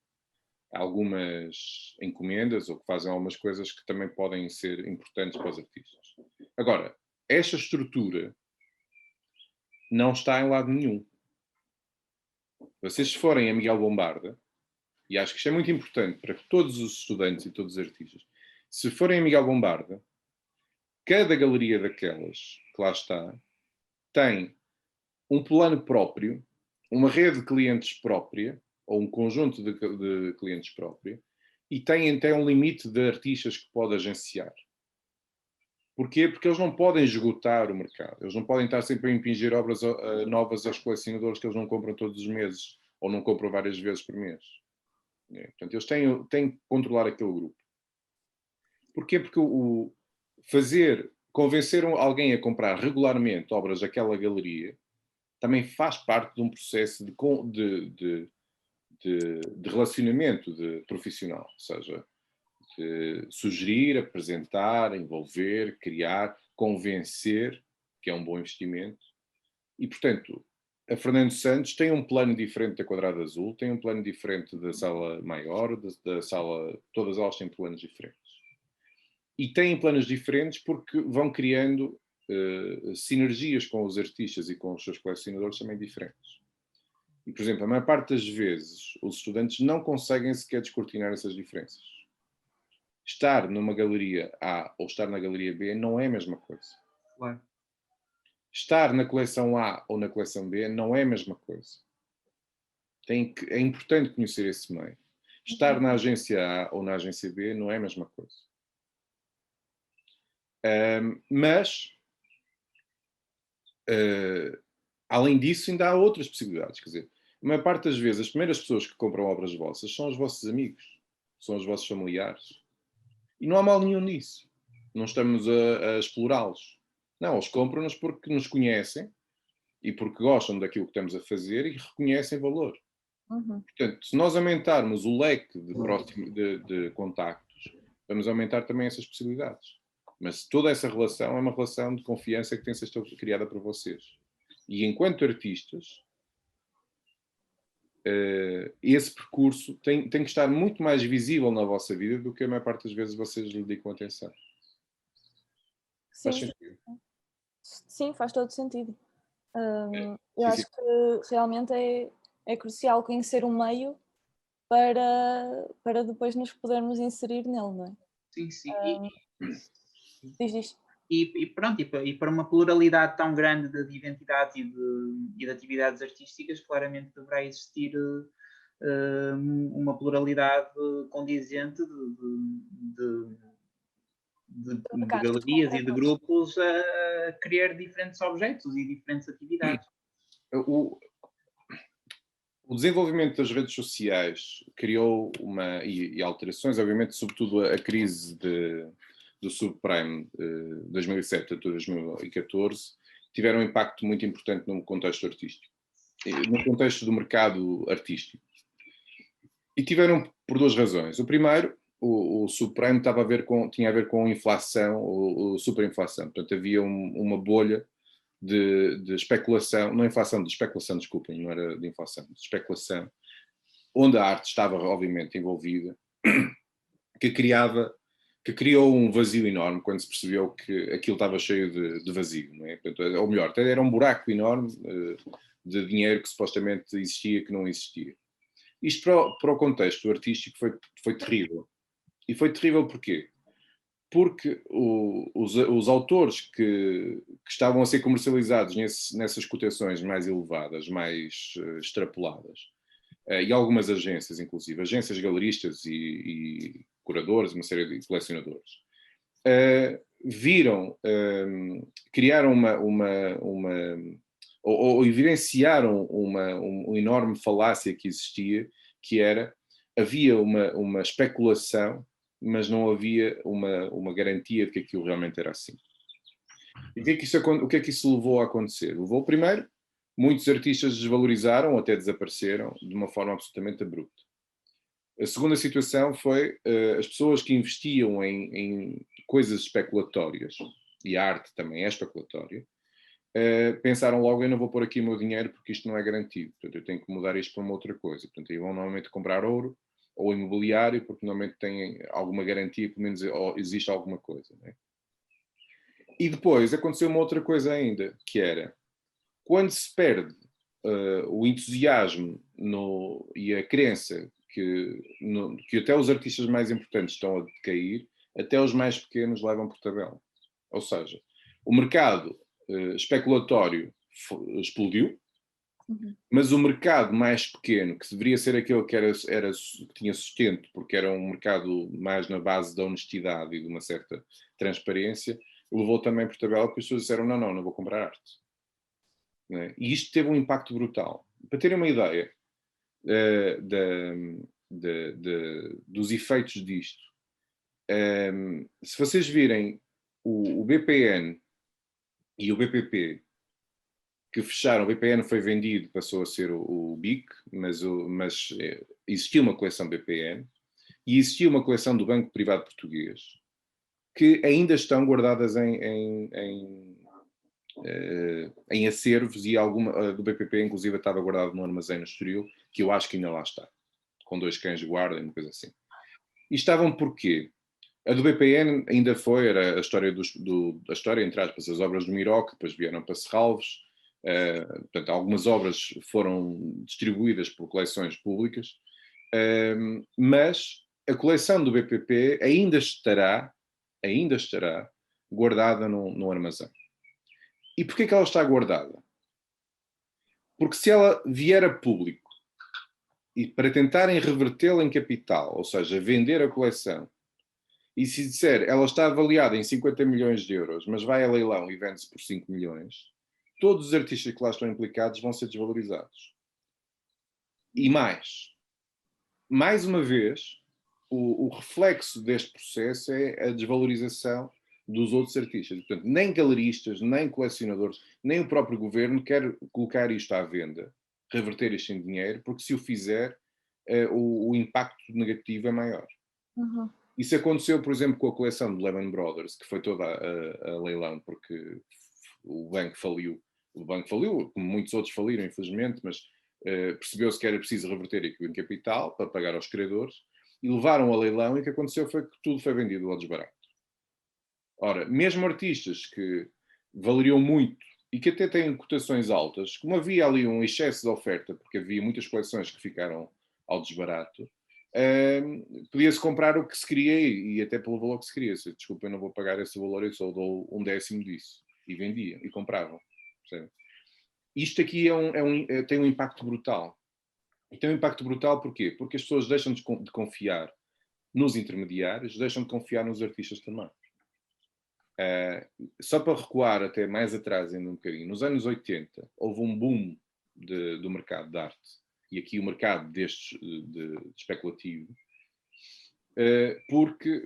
algumas encomendas ou que fazem algumas coisas que também podem ser importantes para os artistas. Agora, esta estrutura não está em lado nenhum. Vocês se forem a Miguel Bombarda, e acho que isto é muito importante para todos os estudantes e todos os artistas, se forem a Miguel Bombarda, cada galeria daquelas que lá está tem um plano próprio, uma rede de clientes própria, ou um conjunto de clientes própria, e tem até um limite de artistas que pode agenciar. Porquê? Porque eles não podem esgotar o mercado. Eles não podem estar sempre a impingir obras novas aos colecionadores que eles não compram todos os meses, ou não compram várias vezes por mês. Portanto, eles têm que controlar aquele grupo. Porquê? Porque convencer alguém a comprar regularmente obras daquela galeria também faz parte de um processo de relacionamento profissional. Ou seja, de sugerir, apresentar, envolver, criar, convencer, que é um bom investimento. E, portanto, a Fernando Santos tem um plano diferente da Quadrada Azul, tem um plano diferente da Sala Maior, da Sala... Todas elas têm planos diferentes. E têm planos diferentes porque vão criando sinergias com os artistas e com os seus colecionadores também diferentes. E, por exemplo, a maior parte das vezes os estudantes não conseguem sequer descortinar essas diferenças. Estar numa galeria A ou estar na galeria B não é a mesma coisa. Claro. Estar na coleção A ou na coleção B não é a mesma coisa. É importante conhecer esse meio. Estar na agência A ou na agência B não é a mesma coisa. Mas, além disso, ainda há outras possibilidades. Quer dizer, a maior parte das vezes, as primeiras pessoas que compram obras vossas são os vossos amigos, são os vossos familiares. E não há mal nenhum nisso. Não estamos a explorá-los. Não, eles compram-nos porque nos conhecem e porque gostam daquilo que estamos a fazer e reconhecem valor. Portanto, se nós aumentarmos o leque de contactos, vamos aumentar também essas possibilidades. Mas toda essa relação é uma relação de confiança que tem sido criada por vocês. E enquanto artistas, esse percurso tem que estar muito mais visível na vossa vida do que a maior parte das vezes vocês lhe dedicam atenção. Sim. Faz sentido? Sim, faz todo sentido. Eu acho que realmente é crucial conhecer o meio para depois nos podermos inserir nele, não é? Sim, sim. Diz. E pronto, e para uma pluralidade tão grande de identidades e de atividades artísticas, claramente deverá existir uma pluralidade condizente de galerias e de grupos a criar diferentes objetos e diferentes atividades. O desenvolvimento das redes sociais criou e alterações, obviamente, sobretudo a crise do subprime 2007 a 2014, tiveram um impacto muito importante no contexto artístico, no contexto do mercado artístico. E tiveram por duas razões. O primeiro, o subprime tinha a ver com inflação, ou superinflação. Portanto, havia uma bolha de especulação, não inflação, de especulação, desculpem, não era de inflação, de especulação, onde a arte estava, obviamente, envolvida, que criou um vazio enorme quando se percebeu que aquilo estava cheio de vazio, não é? Portanto, ou melhor, era um buraco enorme de dinheiro que supostamente existia, que não existia. Isto para o contexto artístico foi terrível. E foi terrível porquê? Porque os autores que estavam a ser comercializados nessas cotações mais elevadas, mais extrapoladas, e algumas agências, inclusive, agências galeristas e curadores, uma série de colecionadores, criaram ou evidenciaram uma enorme falácia que existia, que havia uma especulação, mas não havia uma garantia de que aquilo realmente era assim. E o que é que isso levou a acontecer? Levou, primeiro, muitos artistas desvalorizaram ou até desapareceram de uma forma absolutamente abrupta. A segunda situação foi as pessoas que investiam em coisas especulatórias, e a arte também é especulatória, pensaram logo, eu não vou pôr aqui o meu dinheiro porque isto não é garantido, portanto eu tenho que mudar isto para uma outra coisa. Portanto aí vão normalmente comprar ouro ou imobiliário, porque normalmente têm alguma garantia, pelo menos existe alguma coisa. Não é? E depois aconteceu uma outra coisa ainda, que era, quando se perde o entusiasmo e a crença que até os artistas mais importantes estão a decair, até os mais pequenos levam por tabela. Ou seja, o mercado especulatório explodiu, mas o mercado mais pequeno, que deveria ser aquele que tinha sustento, porque era um mercado mais na base da honestidade e de uma certa transparência, levou também por tabela, porque as pessoas disseram, não vou comprar arte. Não é? E isto teve um impacto brutal. Para terem uma ideia dos efeitos disto, se vocês virem o BPN e o BPP, que fecharam, o BPN foi vendido, passou a ser o BIC, mas existia uma coleção BPN e existia uma coleção do Banco Privado Português que ainda estão guardadas em acervos, e alguma do BPP inclusive estava guardado no armazém no Estoril, que eu acho que ainda lá está, com 2 cães de guarda e uma coisa assim. E estavam porquê? A do BPN ainda era a história, a história, entre aspas, as obras do Miró, que depois vieram para Serralves. Portanto, algumas obras foram distribuídas por coleções públicas, mas a coleção do BPP ainda estará guardada no armazém. E porquê que ela está guardada? Porque se ela vier a público e para tentarem revertê-la em capital, ou seja, vender a coleção, e se disser ela está avaliada em 50 milhões de euros, mas vai a leilão e vende-se por 5 milhões, todos os artistas que lá estão implicados vão ser desvalorizados. E mais uma vez, o reflexo deste processo é a desvalorização dos outros artistas. Portanto, nem galeristas, nem colecionadores, nem o próprio governo quer colocar isto à venda reverter isto em dinheiro, porque se o fizer, o impacto negativo é maior. Uhum. Isso aconteceu, por exemplo, com a coleção de Lehman Brothers, que foi toda a leilão, porque o banco faliu. O banco faliu, como muitos outros faliram, infelizmente, mas percebeu-se que era preciso reverter aquilo em capital para pagar aos credores, e levaram a leilão, e o que aconteceu foi que tudo foi vendido ao desbarato. Ora, mesmo artistas que valeriam muito e que até têm cotações altas, como havia ali um excesso de oferta, porque havia muitas coleções que ficaram ao desbarato, podia-se comprar o que se queria e até pelo valor que se queria. Se, desculpa, eu não vou pagar esse valor, eu só dou 1/10 disso. E vendiam, e compravam. Percebe? Isto aqui tem um impacto brutal. E tem um impacto brutal porquê? Porque as pessoas deixam de confiar nos intermediários, deixam de confiar nos artistas também. Só para recuar até mais atrás ainda um bocadinho, nos anos 80 houve um boom do mercado de arte, e aqui o mercado destes de especulativo, porque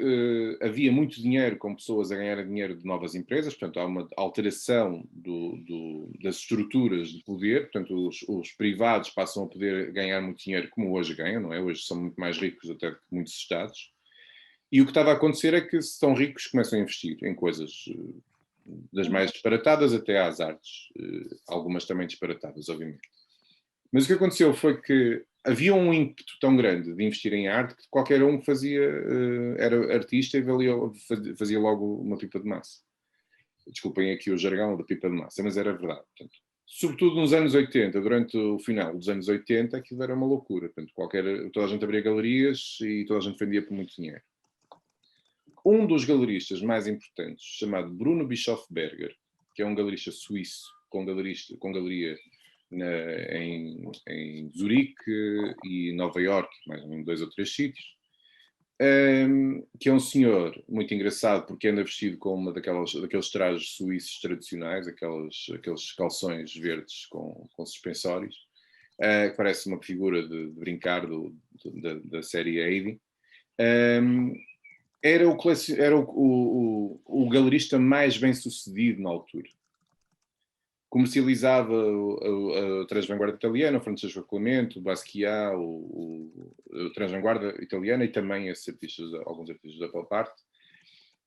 havia muito dinheiro com pessoas a ganhar dinheiro de novas empresas, portanto há uma alteração das estruturas de poder, portanto os privados passam a poder ganhar muito dinheiro como hoje ganham, não é? Hoje são muito mais ricos até que muitos estados. E o que estava a acontecer é que, se estão ricos, começam a investir em coisas das mais disparatadas até às artes, algumas também disparatadas, obviamente. Mas o que aconteceu foi que havia um ímpeto tão grande de investir em arte que qualquer um era artista e fazia logo uma pipa de massa. Desculpem aqui o jargão da pipa de massa, mas era verdade. Portanto, sobretudo nos anos 80, durante o final dos anos 80, aquilo era uma loucura. Portanto, toda a gente abria galerias e toda a gente vendia por muito dinheiro. Um dos galeristas mais importantes, chamado Bruno Bischofberger, que é um galerista suíço, com galeria em Zurique e Nova Iorque, mais ou menos 2 ou 3 sítios, que é um senhor muito engraçado porque anda vestido com uma daqueles trajes suíços tradicionais, aqueles calções verdes com suspensórios, que parece uma figura de brincar da série Heidi. Era o galerista mais bem sucedido na altura. Comercializava a Transvanguarda italiana, o Francesco Clemente, o Basquiat, a Transvanguarda italiana e também alguns artistas da pop art.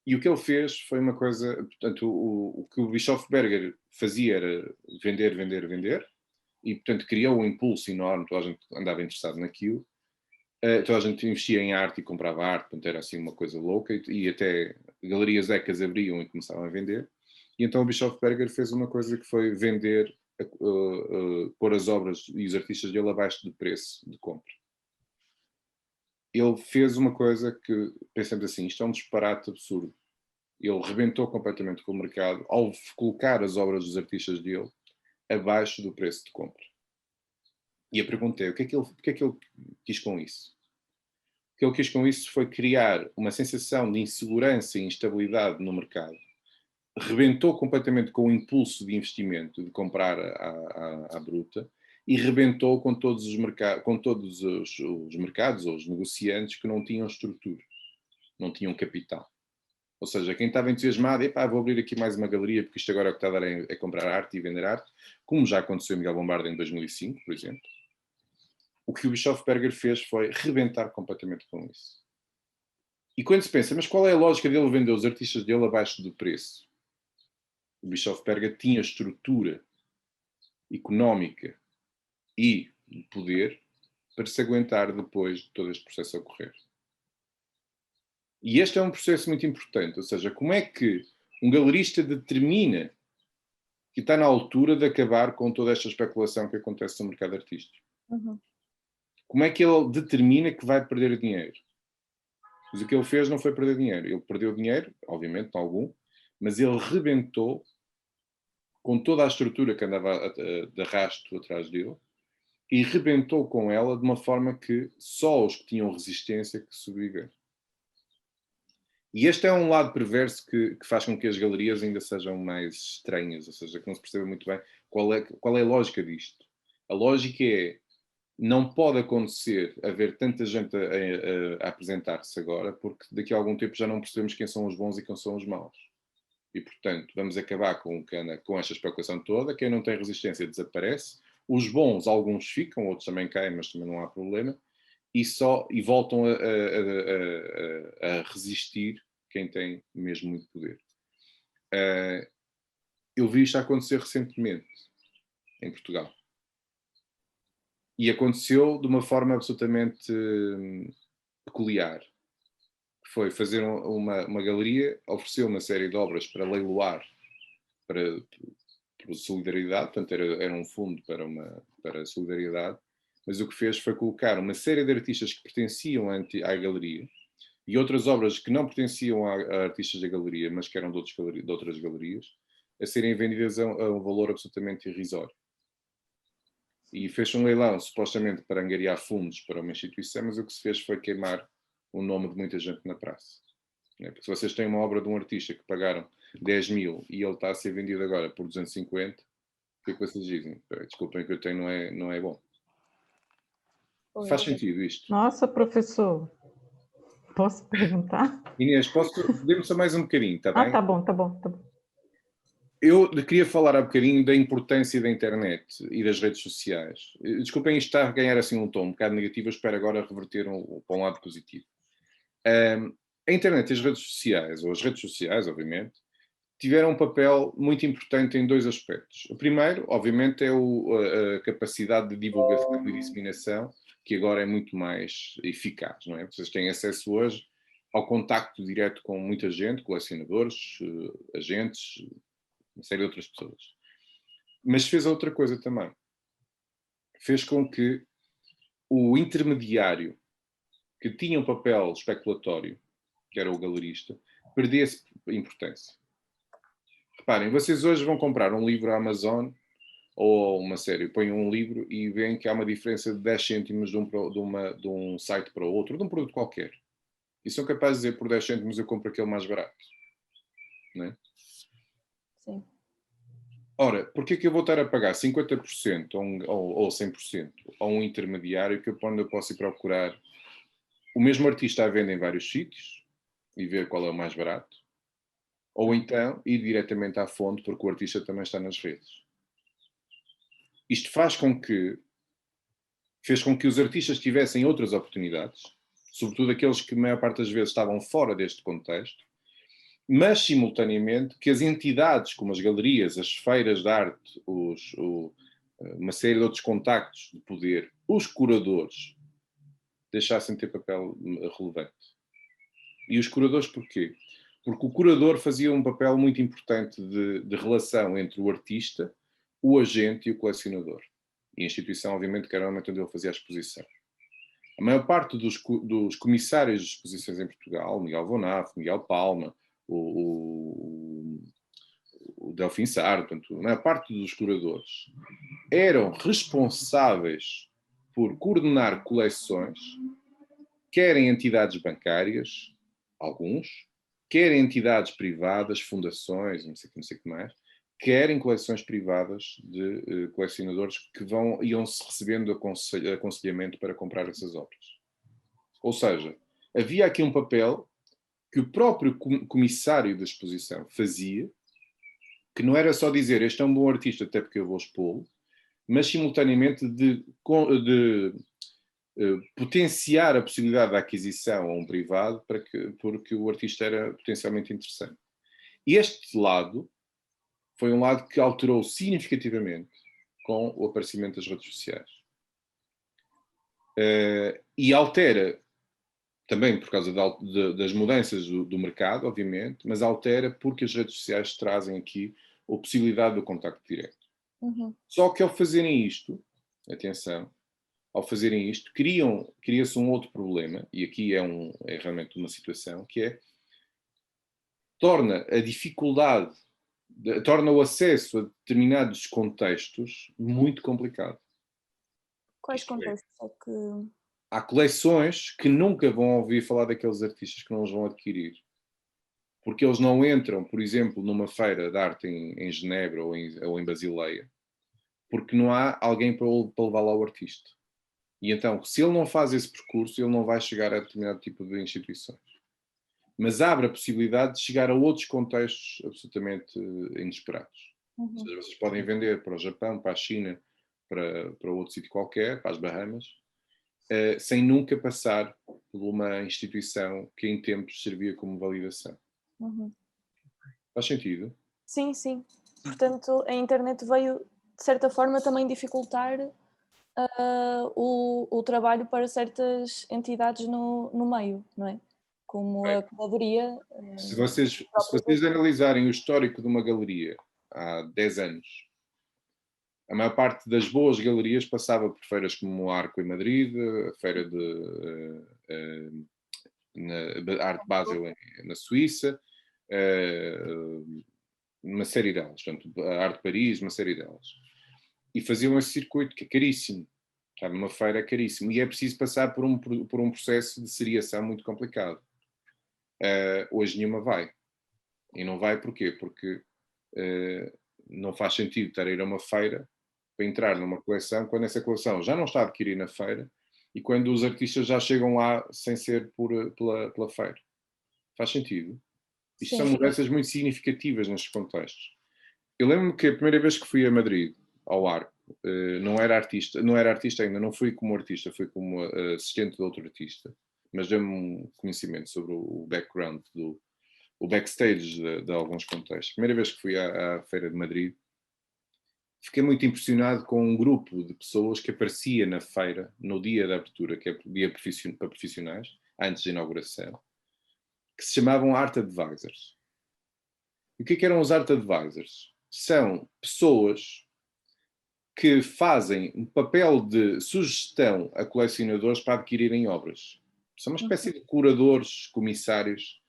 E o que ele fez foi uma coisa... Portanto, o que o Bischofberger fazia era vender, vender, vender. E, portanto, criou um impulso enorme, toda a gente andava interessado naquilo. Toda a gente investia em arte e comprava arte, portanto era assim uma coisa louca, e até galerias ecas abriam e começavam a vender. E então o Bischofberger fez uma coisa que foi vender, pôr as obras e os artistas dele abaixo do preço de compra. Ele fez uma coisa que, pensamos assim, isto é um disparate absurdo. Ele rebentou completamente com o mercado ao colocar as obras dos artistas dele abaixo do preço de compra. E a pergunta é, o que é que ele quis com isso? O que ele quis com isso foi criar uma sensação de insegurança e instabilidade no mercado. Rebentou completamente com o impulso de investimento, de comprar à bruta, e rebentou com todos os mercados ou os negociantes que não tinham estrutura, não tinham capital. Ou seja, quem estava entusiasmado, vou abrir aqui mais uma galeria porque isto agora é o que está a dar é comprar arte e vender arte, como já aconteceu em Miguel Bombarda em 2005, por exemplo. O que o Bischofberger fez foi rebentar completamente com isso. E quando se pensa, mas qual é a lógica dele vender os artistas dele abaixo do preço? O Bischofberger tinha estrutura económica e poder para se aguentar depois de todo este processo a ocorrer. E este é um processo muito importante, ou seja, como é que um galerista determina que está na altura de acabar com toda esta especulação que acontece no mercado artístico? Uhum. Como é que ele determina que vai perder dinheiro? Mas o que ele fez não foi perder dinheiro. Ele perdeu dinheiro, obviamente, algum, mas ele rebentou com toda a estrutura que andava de arrasto atrás dele e rebentou com ela de uma forma que só os que tinham resistência que sobreviveram. E este é um lado perverso que faz com que as galerias ainda sejam mais estranhas, ou seja, que não se perceba muito bem qual é a lógica disto. A lógica é, não pode acontecer haver tanta gente a apresentar-se agora, porque daqui a algum tempo já não percebemos quem são os bons e quem são os maus. E, portanto, vamos acabar com esta especulação toda. Quem não tem resistência desaparece. Os bons, alguns ficam, outros também caem, mas também não há problema, e voltam a resistir quem tem mesmo muito poder. Eu vi isto acontecer recentemente em Portugal. E aconteceu de uma forma absolutamente peculiar. Foi fazer uma galeria, ofereceu uma série de obras para leiloar, para solidariedade, portanto era um fundo para solidariedade, mas o que fez foi colocar uma série de artistas que pertenciam à galeria e outras obras que não pertenciam a artistas da galeria, mas que eram de outras galerias, a serem vendidas a um valor absolutamente irrisório. E fez um leilão, supostamente para angariar fundos para uma instituição, mas o que se fez foi queimar o nome de muita gente na praça. Porque se vocês têm uma obra de um artista que pagaram 10 mil e ele está a ser vendido agora por 250, o que é que vocês dizem? Desculpem, que eu tenho não é bom. Faz sentido isto? Nossa, professor, posso perguntar? Inês, dê-me só mais um bocadinho, está bem? Tá bom, tá bom, tá bom. Eu queria falar há bocadinho da importância da internet e das redes sociais. Desculpem, isto está a ganhar assim um tom um bocado negativo, eu espero agora reverter para um lado positivo. A internet e as redes sociais, ou as redes sociais, obviamente, tiveram um papel muito importante em dois aspectos. O primeiro, obviamente, é a capacidade de divulgação e disseminação, que agora é muito mais eficaz, não é? Vocês têm acesso hoje ao contacto direto com muita gente, colecionadores, agentes, uma série de outras pessoas. Mas fez outra coisa também. Fez com que o intermediário, que tinha um papel especulatório, que era o galerista, perdesse importância. Reparem, vocês hoje vão comprar um livro à Amazon ou uma série, põem um livro e veem que há uma diferença de 10 cêntimos de um site para o outro, de um produto qualquer. E são capazes de dizer, por 10 cêntimos eu compro aquele mais barato. Não é? Sim. Ora, porquê que eu vou estar a pagar 50% ou 100% a um intermediário que eu posso ir procurar o mesmo artista à venda em vários sítios e ver qual é o mais barato? Ou então ir diretamente à fonte, porque o artista também está nas redes. Isto fez com que os artistas tivessem outras oportunidades, sobretudo aqueles que a maior parte das vezes estavam fora deste contexto, mas simultaneamente que as entidades como as galerias, as feiras de arte, uma série de outros contactos de poder, os curadores, deixassem de ter papel relevante. E os curadores porquê? Porque o curador fazia um papel muito importante de relação entre o artista, o agente e o colecionador. E a instituição, obviamente, que era o momento onde ele fazia a exposição. A maior parte dos comissários de exposições em Portugal, Miguel Vonaf, Miguel Palma, o Delfim Sardo, portanto, a maior parte dos curadores eram responsáveis por coordenar coleções, quer em entidades bancárias, alguns, quer em entidades privadas, fundações, não sei o que mais, quer em coleções privadas de colecionadores que iam-se recebendo aconselhamento para comprar essas obras. Ou seja, havia aqui um papel que o próprio comissário da exposição fazia, que não era só dizer este é um bom artista até porque eu vou expô-lo, mas simultaneamente de potenciar a possibilidade de aquisição a um privado porque o artista era potencialmente interessante. E este lado foi um lado que alterou significativamente com o aparecimento das redes sociais. E altera também por causa das mudanças do mercado, obviamente, mas altera porque as redes sociais trazem aqui a possibilidade do contacto direto. Uhum. Só que ao fazerem isto, atenção, ao fazerem isto, cria-se um outro problema, e aqui é realmente uma situação, que é torna o acesso a determinados contextos muito complicado. Quais contextos é que... Há coleções que nunca vão ouvir falar daqueles artistas que não os vão adquirir. Porque eles não entram, por exemplo, numa feira de arte em Genebra ou em Basileia, porque não há alguém para levar lá o artista. E então, se ele não faz esse percurso, ele não vai chegar a determinado tipo de instituições. Mas abre a possibilidade de chegar a outros contextos absolutamente inesperados. Ou seja, vocês podem vender para o Japão, para a China, para outro sítio qualquer, para as Bahamas, sem nunca passar por uma instituição que em tempos servia como validação. Uhum. Faz sentido? Sim, sim. Portanto, a internet veio, de certa forma, também dificultar o trabalho para certas entidades no meio, não é? Como a curadoria. Se vocês analisarem o histórico de uma galeria há 10 anos, a maior parte das boas galerias passava por feiras como o Arco em Madrid, a feira de Arte Basel na Suíça, uma série delas, portanto, a Arte Paris, uma série delas. E faziam esse circuito, que é caríssimo. Estar numa feira é caríssimo. E é preciso passar por um processo de seriação muito complicado. Hoje nenhuma vai. E não vai porquê? Porque não faz sentido estar a ir a uma feira para entrar numa coleção quando essa coleção já não está a adquirir na feira e quando os artistas já chegam lá sem ser pela feira. Faz sentido? Isto são mudanças muito significativas nestes contextos. Eu lembro-me que a primeira vez que fui a Madrid, ao Arco, não era artista ainda, não fui como artista, fui como assistente de outro artista, mas deu-me um conhecimento sobre o background, o backstage de alguns contextos. A primeira vez que fui à Feira de Madrid, fiquei muito impressionado com um grupo de pessoas que aparecia na feira, no dia da abertura, que é o dia para profissionais, antes da inauguração, que se chamavam Art Advisors. E o que eram os Art Advisors? São pessoas que fazem um papel de sugestão a colecionadores para adquirirem obras. São uma espécie de curadores, comissários,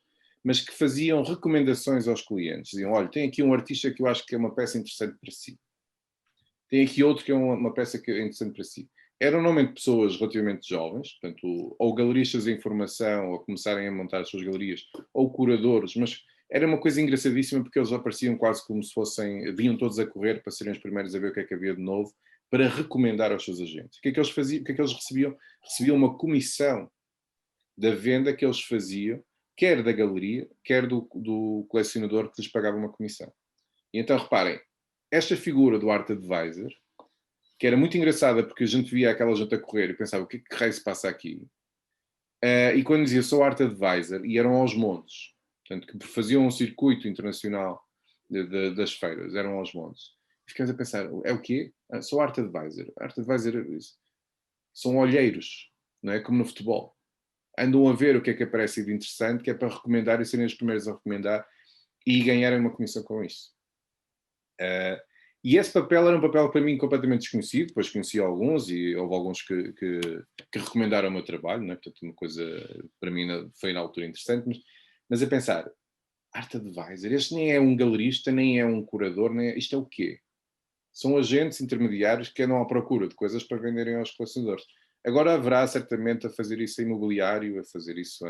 mas que faziam recomendações aos clientes. Diziam, olha, tem aqui um artista que eu acho que é uma peça interessante para si. Tem aqui outro que é uma peça que é interessante para si. Eram normalmente pessoas relativamente jovens, portanto, ou galeristas em formação, ou começarem a montar as suas galerias, ou curadores, mas era uma coisa engraçadíssima porque eles apareciam quase como se fossem, vinham todos a correr para serem os primeiros a ver o que é que havia de novo, para recomendar aos seus agentes. O que é que eles faziam? O que é que eles recebiam? Recebiam uma comissão da venda que eles faziam, quer da galeria, quer do colecionador que lhes pagava uma comissão. E então, reparem, esta figura do Art Advisor, que era muito engraçada porque a gente via aquela gente a correr e pensava, o que raio se passa aqui? E quando dizia, sou Art Advisor, e eram aos montes, portanto, que faziam um circuito internacional das feiras, eram aos montes. E ficamos a pensar, é o quê? Sou Art Advisor. Art Advisor são olheiros, não é? Como no futebol. Andam a ver o que é que aparece de interessante, que é para recomendar e serem os primeiros a recomendar e ganharem uma comissão com isso. E esse papel era um papel para mim completamente desconhecido, depois conheci alguns e houve alguns que recomendaram o meu trabalho, não é? Portanto, uma coisa para mim foi na altura interessante, mas a pensar, Art Advisor, este nem é um galerista, nem é um curador, isto é o quê? São agentes intermediários que andam à procura de coisas para venderem aos colecionadores. Agora haverá certamente a fazer isso em imobiliário, a fazer isso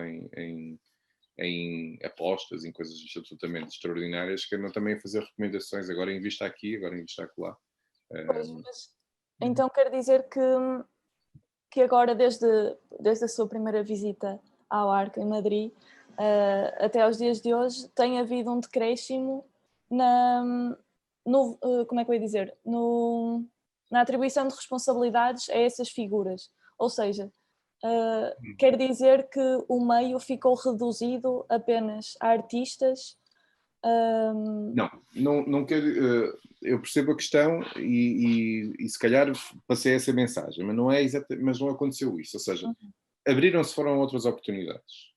em apostas, em coisas absolutamente extraordinárias, que andam também a fazer recomendações, agora invista aqui, agora invista acolá. Pois, mas, então quer dizer que agora, desde a sua primeira visita ao Arco em Madrid, até aos dias de hoje, tem havido um decréscimo como é que eu ia dizer? Na atribuição de responsabilidades a essas figuras. Ou seja, quer dizer que o meio ficou reduzido apenas a artistas? Não quero. Eu percebo a questão e se calhar passei essa mensagem, mas não é mas não aconteceu isso. Ou seja, foram outras oportunidades.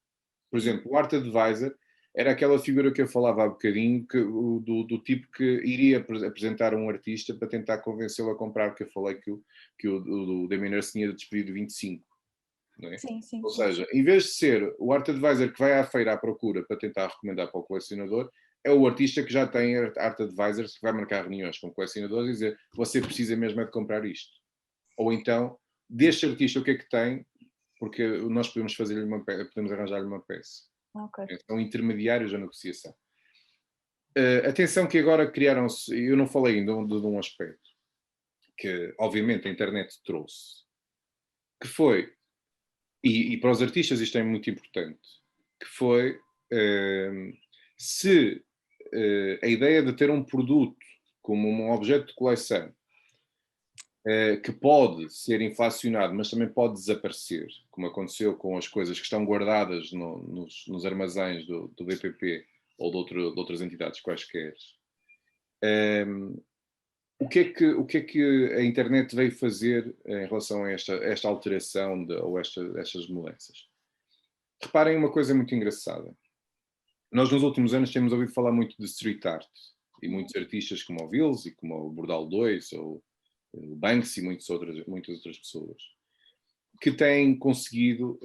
Por exemplo, o Art Advisor era aquela figura que eu falava há bocadinho, do tipo que iria apresentar um artista para tentar convencê-lo a comprar, porque eu falei que o Damien Hirst tinha despedido 25. Não é? Sim. Ou seja, em vez de ser o Art Advisor que vai à feira à procura para tentar recomendar para o colecionador, é o artista que já tem Art Advisors que vai marcar reuniões com colecionadores e dizer, você precisa mesmo é de comprar isto. Ou então, deste artista o que é que tem, porque nós podemos podemos arranjar-lhe uma peça. Okay. São intermediários da negociação. Atenção que agora criaram-se, eu não falei ainda de um aspecto que obviamente a internet trouxe, que foi, e para os artistas isto é muito importante, que foi se a ideia de ter um produto como um objeto de coleção que pode ser inflacionado, mas também pode desaparecer, como aconteceu com as coisas que estão guardadas nos armazéns do BPP ou de outras entidades quaisquer. O que é que a internet veio fazer em relação a esta alteração ou estas mudanças? Reparem uma coisa muito engraçada. Nós nos últimos anos temos ouvido falar muito de street art, e muitos artistas como o Vils e como o Bordal 2 ou o Banksy e muitas outras pessoas que têm conseguido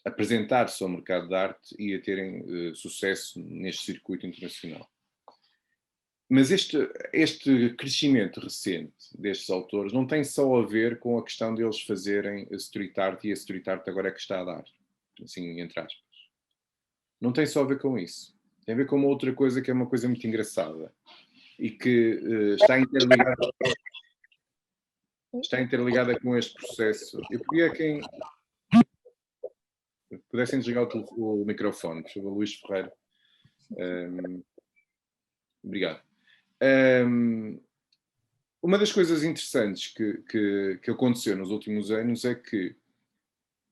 apresentar-se ao mercado de arte e a terem sucesso neste circuito internacional. Mas este crescimento recente destes autores não tem só a ver com a questão de eles fazerem a street art, e a street art agora é que está a dar, assim, entre aspas. Não tem só a ver com isso. Tem a ver com uma outra coisa que é uma coisa muito engraçada e que está interligada com este processo. Eu pedia a quem pudessem desligar o microfone, por favor, Luís Ferreira. Obrigado. Uma das coisas interessantes que aconteceu nos últimos anos é que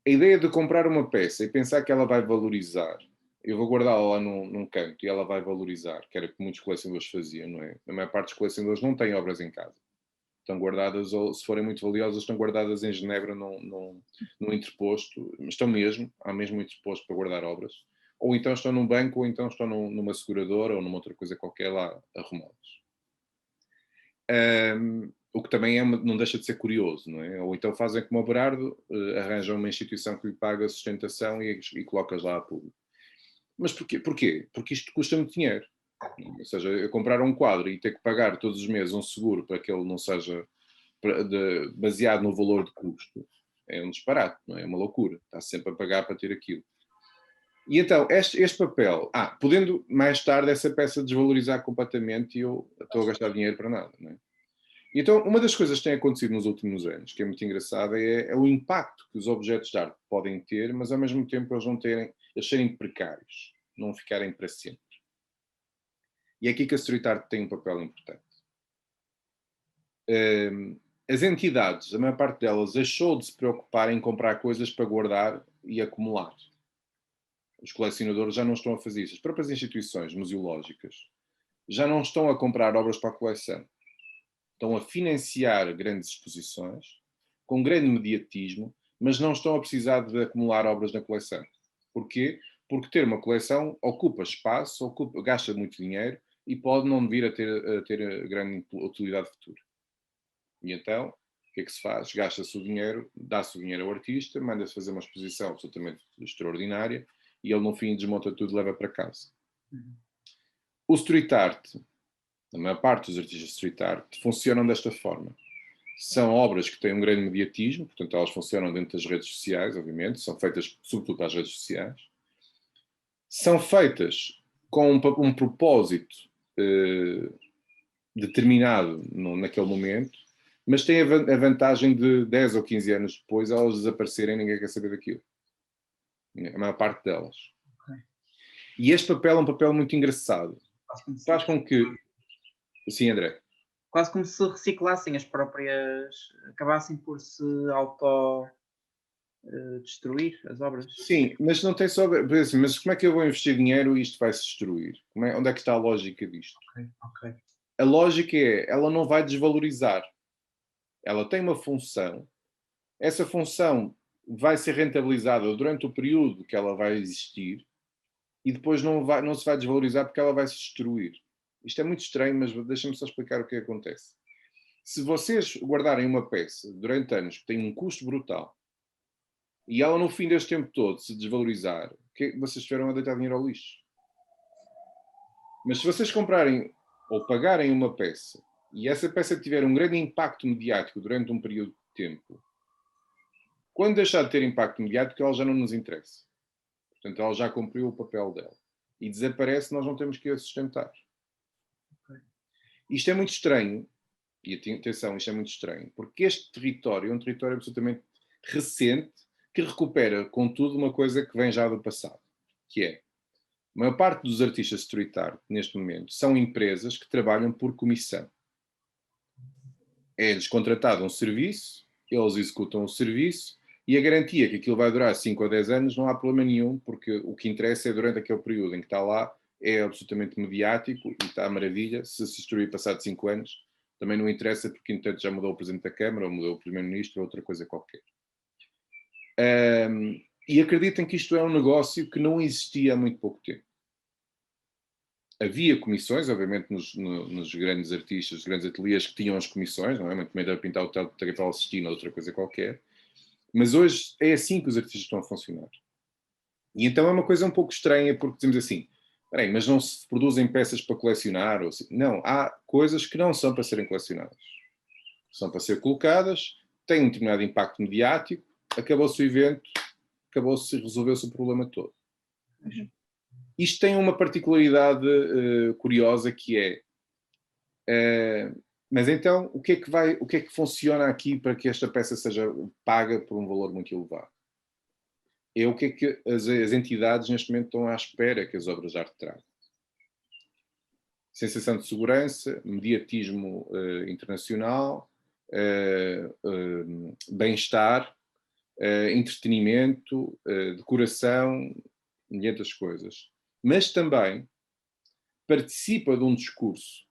a ideia de comprar uma peça e pensar que ela vai valorizar, eu vou guardá-la lá num canto e ela vai valorizar, que era o que muitos colecionadores faziam, não é? A maior parte dos colecionadores não tem obras em casa. Estão guardadas, ou se forem muito valiosas, estão guardadas em Genebra num interposto, estão mesmo, há mesmo um interposto para guardar obras, ou então estão num banco, ou então estão numa seguradora, ou numa outra coisa qualquer lá arrumadas. O que também não deixa de ser curioso, não é? Ou então fazem como o Berardo, arranjam uma instituição que lhe paga sustentação e colocas lá a público. Mas porquê? Porque isto custa muito dinheiro. Ou seja, eu comprar um quadro e ter que pagar todos os meses um seguro para que ele não seja baseado no valor de custo, é um disparate, não é? É uma loucura. Está sempre a pagar para ter aquilo. E então, este papel, podendo mais tarde essa peça desvalorizar completamente e eu estou a gastar dinheiro para nada, não é? E então, uma das coisas que tem acontecido nos últimos anos, que é muito engraçada, é o impacto que os objetos de arte podem ter, mas ao mesmo tempo eles serem precários, não ficarem para sempre. E é aqui que a street art tem um papel importante. As entidades, a maior parte delas, deixou de se preocupar em comprar coisas para guardar e acumular. Os colecionadores já não estão a fazer isso. As próprias instituições museológicas já não estão a comprar obras para a coleção. Estão a financiar grandes exposições, com grande mediatismo, mas não estão a precisar de acumular obras na coleção. Porquê? Porque ter uma coleção ocupa espaço, gasta muito dinheiro e pode não vir a ter grande utilidade futura. E então, o que é que se faz? Gasta-se o dinheiro, dá-se o dinheiro ao artista, manda-se fazer uma exposição absolutamente extraordinária e ele, no fim, desmonta tudo e leva para casa. O street art, a maior parte dos artistas de street art, funcionam desta forma. São obras que têm um grande mediatismo, portanto, elas funcionam dentro das redes sociais, obviamente, são feitas sobretudo para as redes sociais. São feitas com um propósito determinado naquele momento, mas têm a vantagem de 10 ou 15 anos depois elas desaparecerem e ninguém quer saber daquilo. A maior parte delas. Okay. E este papel é um papel muito engraçado. Faz com que... Sim, André. Quase como se reciclassem as próprias... acabassem por se destruir as obras. Sim, mas não tem só... Mas como é que eu vou investir dinheiro e isto vai se destruir? Onde é que está a lógica disto? Okay. A lógica é, ela não vai desvalorizar. Ela tem uma função. Essa função vai ser rentabilizada durante o período que ela vai existir e depois não se vai desvalorizar porque ela vai se destruir. Isto é muito estranho, mas deixa-me só explicar o que acontece. Se vocês guardarem uma peça durante anos que tem um custo brutal e ela no fim deste tempo todo se desvalorizar, vocês estiveram a deitar dinheiro ao lixo. Mas se vocês comprarem ou pagarem uma peça e essa peça tiver um grande impacto mediático durante um período de tempo, quando deixar de ter impacto mediático, ela já não nos interessa. Portanto, ela já cumpriu o papel dela. E desaparece, nós não temos que a sustentar. Okay. Isto é muito estranho, e atenção, isto é muito estranho, porque este território é um território absolutamente recente que recupera, contudo, uma coisa que vem já do passado, que é, a maior parte dos artistas street art, neste momento, são empresas que trabalham por comissão. é-lhes contratado um serviço, eles executam o serviço, e a garantia que aquilo vai durar 5 ou 10 anos não há problema nenhum, porque o que interessa é durante aquele período em que está lá, é absolutamente mediático e está à maravilha. Se destruir passado 5 anos, também não interessa, porque entanto já mudou o Presidente da Câmara, ou mudou o Primeiro-Ministro, ou outra coisa qualquer. E acreditem que isto é um negócio que não existia há muito pouco tempo. Havia comissões, obviamente, nos grandes artistas, nos grandes ateliês que tinham as comissões, não é? Muito medo a pintar o Tagapau Sistina ou outra coisa qualquer. Mas hoje é assim que os artistas estão a funcionar. E então é uma coisa um pouco estranha, porque dizemos assim, peraí, mas não se produzem peças para colecionar? Ou assim. Não, há coisas que não são para serem colecionadas. São para ser colocadas, têm um determinado impacto mediático, acabou-se o evento, resolveu-se o problema todo. Isto tem uma particularidade curiosa, que é... mas então, o que é que funciona aqui para que esta peça seja paga por um valor muito elevado? É o que é que as entidades neste momento estão à espera que as obras de arte tragam. Sensação de segurança, mediatismo internacional, bem-estar, entretenimento, decoração, milhentas coisas. Mas também participa de um discurso,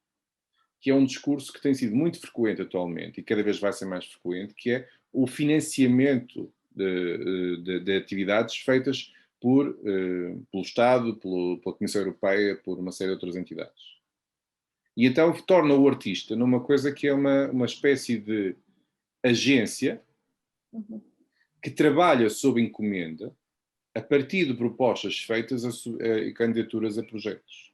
que é um discurso que tem sido muito frequente atualmente e cada vez vai ser mais frequente, que é o financiamento de atividades feitas pelo Estado, pela Comissão Europeia, por uma série de outras entidades. E então torna o artista numa coisa que é uma espécie de agência que trabalha sob encomenda a partir de propostas feitas e candidaturas a projetos.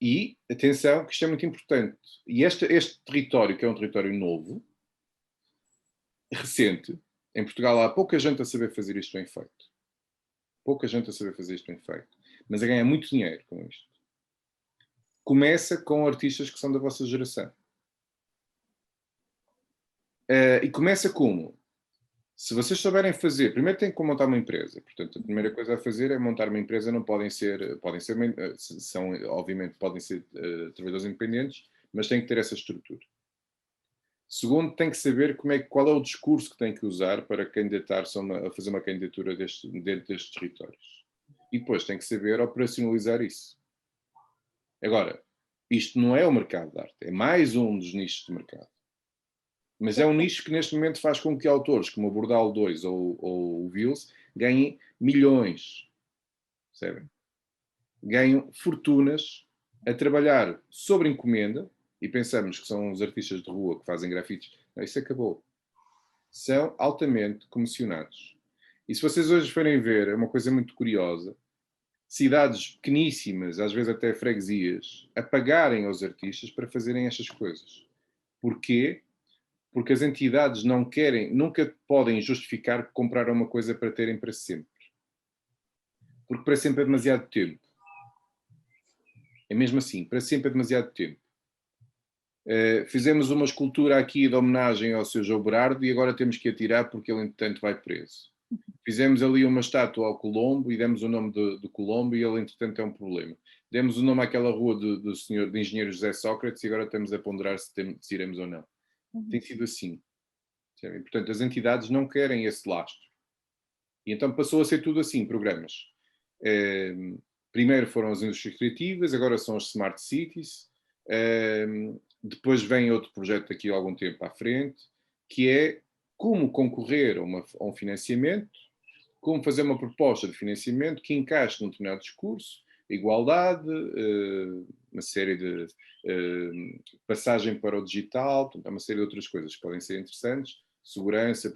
E, atenção, que isto é muito importante. E este território, que é um território novo, recente, em Portugal há pouca gente a saber fazer isto bem feito. Pouca gente a saber fazer isto bem feito. Mas a ganhar muito dinheiro com isto. Começa com artistas que são da vossa geração. E começa como? Se vocês souberem fazer, primeiro têm que montar uma empresa. Portanto, a primeira coisa a fazer é montar uma empresa. Não podem ser obviamente, podem ser trabalhadores independentes, mas têm que ter essa estrutura. Segundo, tem que saber qual é o discurso que tem que usar para candidatar-se a fazer uma candidatura dentro destes territórios. E depois tem que saber operacionalizar isso. Agora, isto não é o mercado de arte, é mais um dos nichos de mercado. Mas é um nicho que neste momento faz com que autores como o Bordal 2 ou o Vils ganhem milhões. Percebem? Ganham fortunas a trabalhar sobre encomenda, e pensamos que são os artistas de rua que fazem grafites. Não, isso acabou. São altamente comissionados. E se vocês hoje forem ver, é uma coisa muito curiosa, cidades pequeníssimas, às vezes até freguesias, a pagarem aos artistas para fazerem estas coisas. Porquê? Porque as entidades nunca podem justificar comprar uma coisa para terem para sempre. Porque para sempre é demasiado tempo. É mesmo assim, para sempre é demasiado tempo. Fizemos uma escultura aqui de homenagem ao Sr. João Berardo e agora temos que a tirar porque ele, entretanto, vai preso. Fizemos ali uma estátua ao Colombo e demos o nome do Colombo e ele, entretanto, é um problema. Demos o nome àquela rua do engenheiro José Sócrates e agora estamos a ponderar se iremos ou não. Tem sido assim. E, portanto, as entidades não querem esse lastro. E então passou a ser tudo assim, programas. Primeiro foram as indústrias criativas, agora são as Smart Cities. Depois vem outro projeto daqui a algum tempo à frente, que é como concorrer a um financiamento, como fazer uma proposta de financiamento que encaixe num determinado discurso, igualdade, uma série de passagem para o digital, portanto, há uma série de outras coisas que podem ser interessantes, segurança,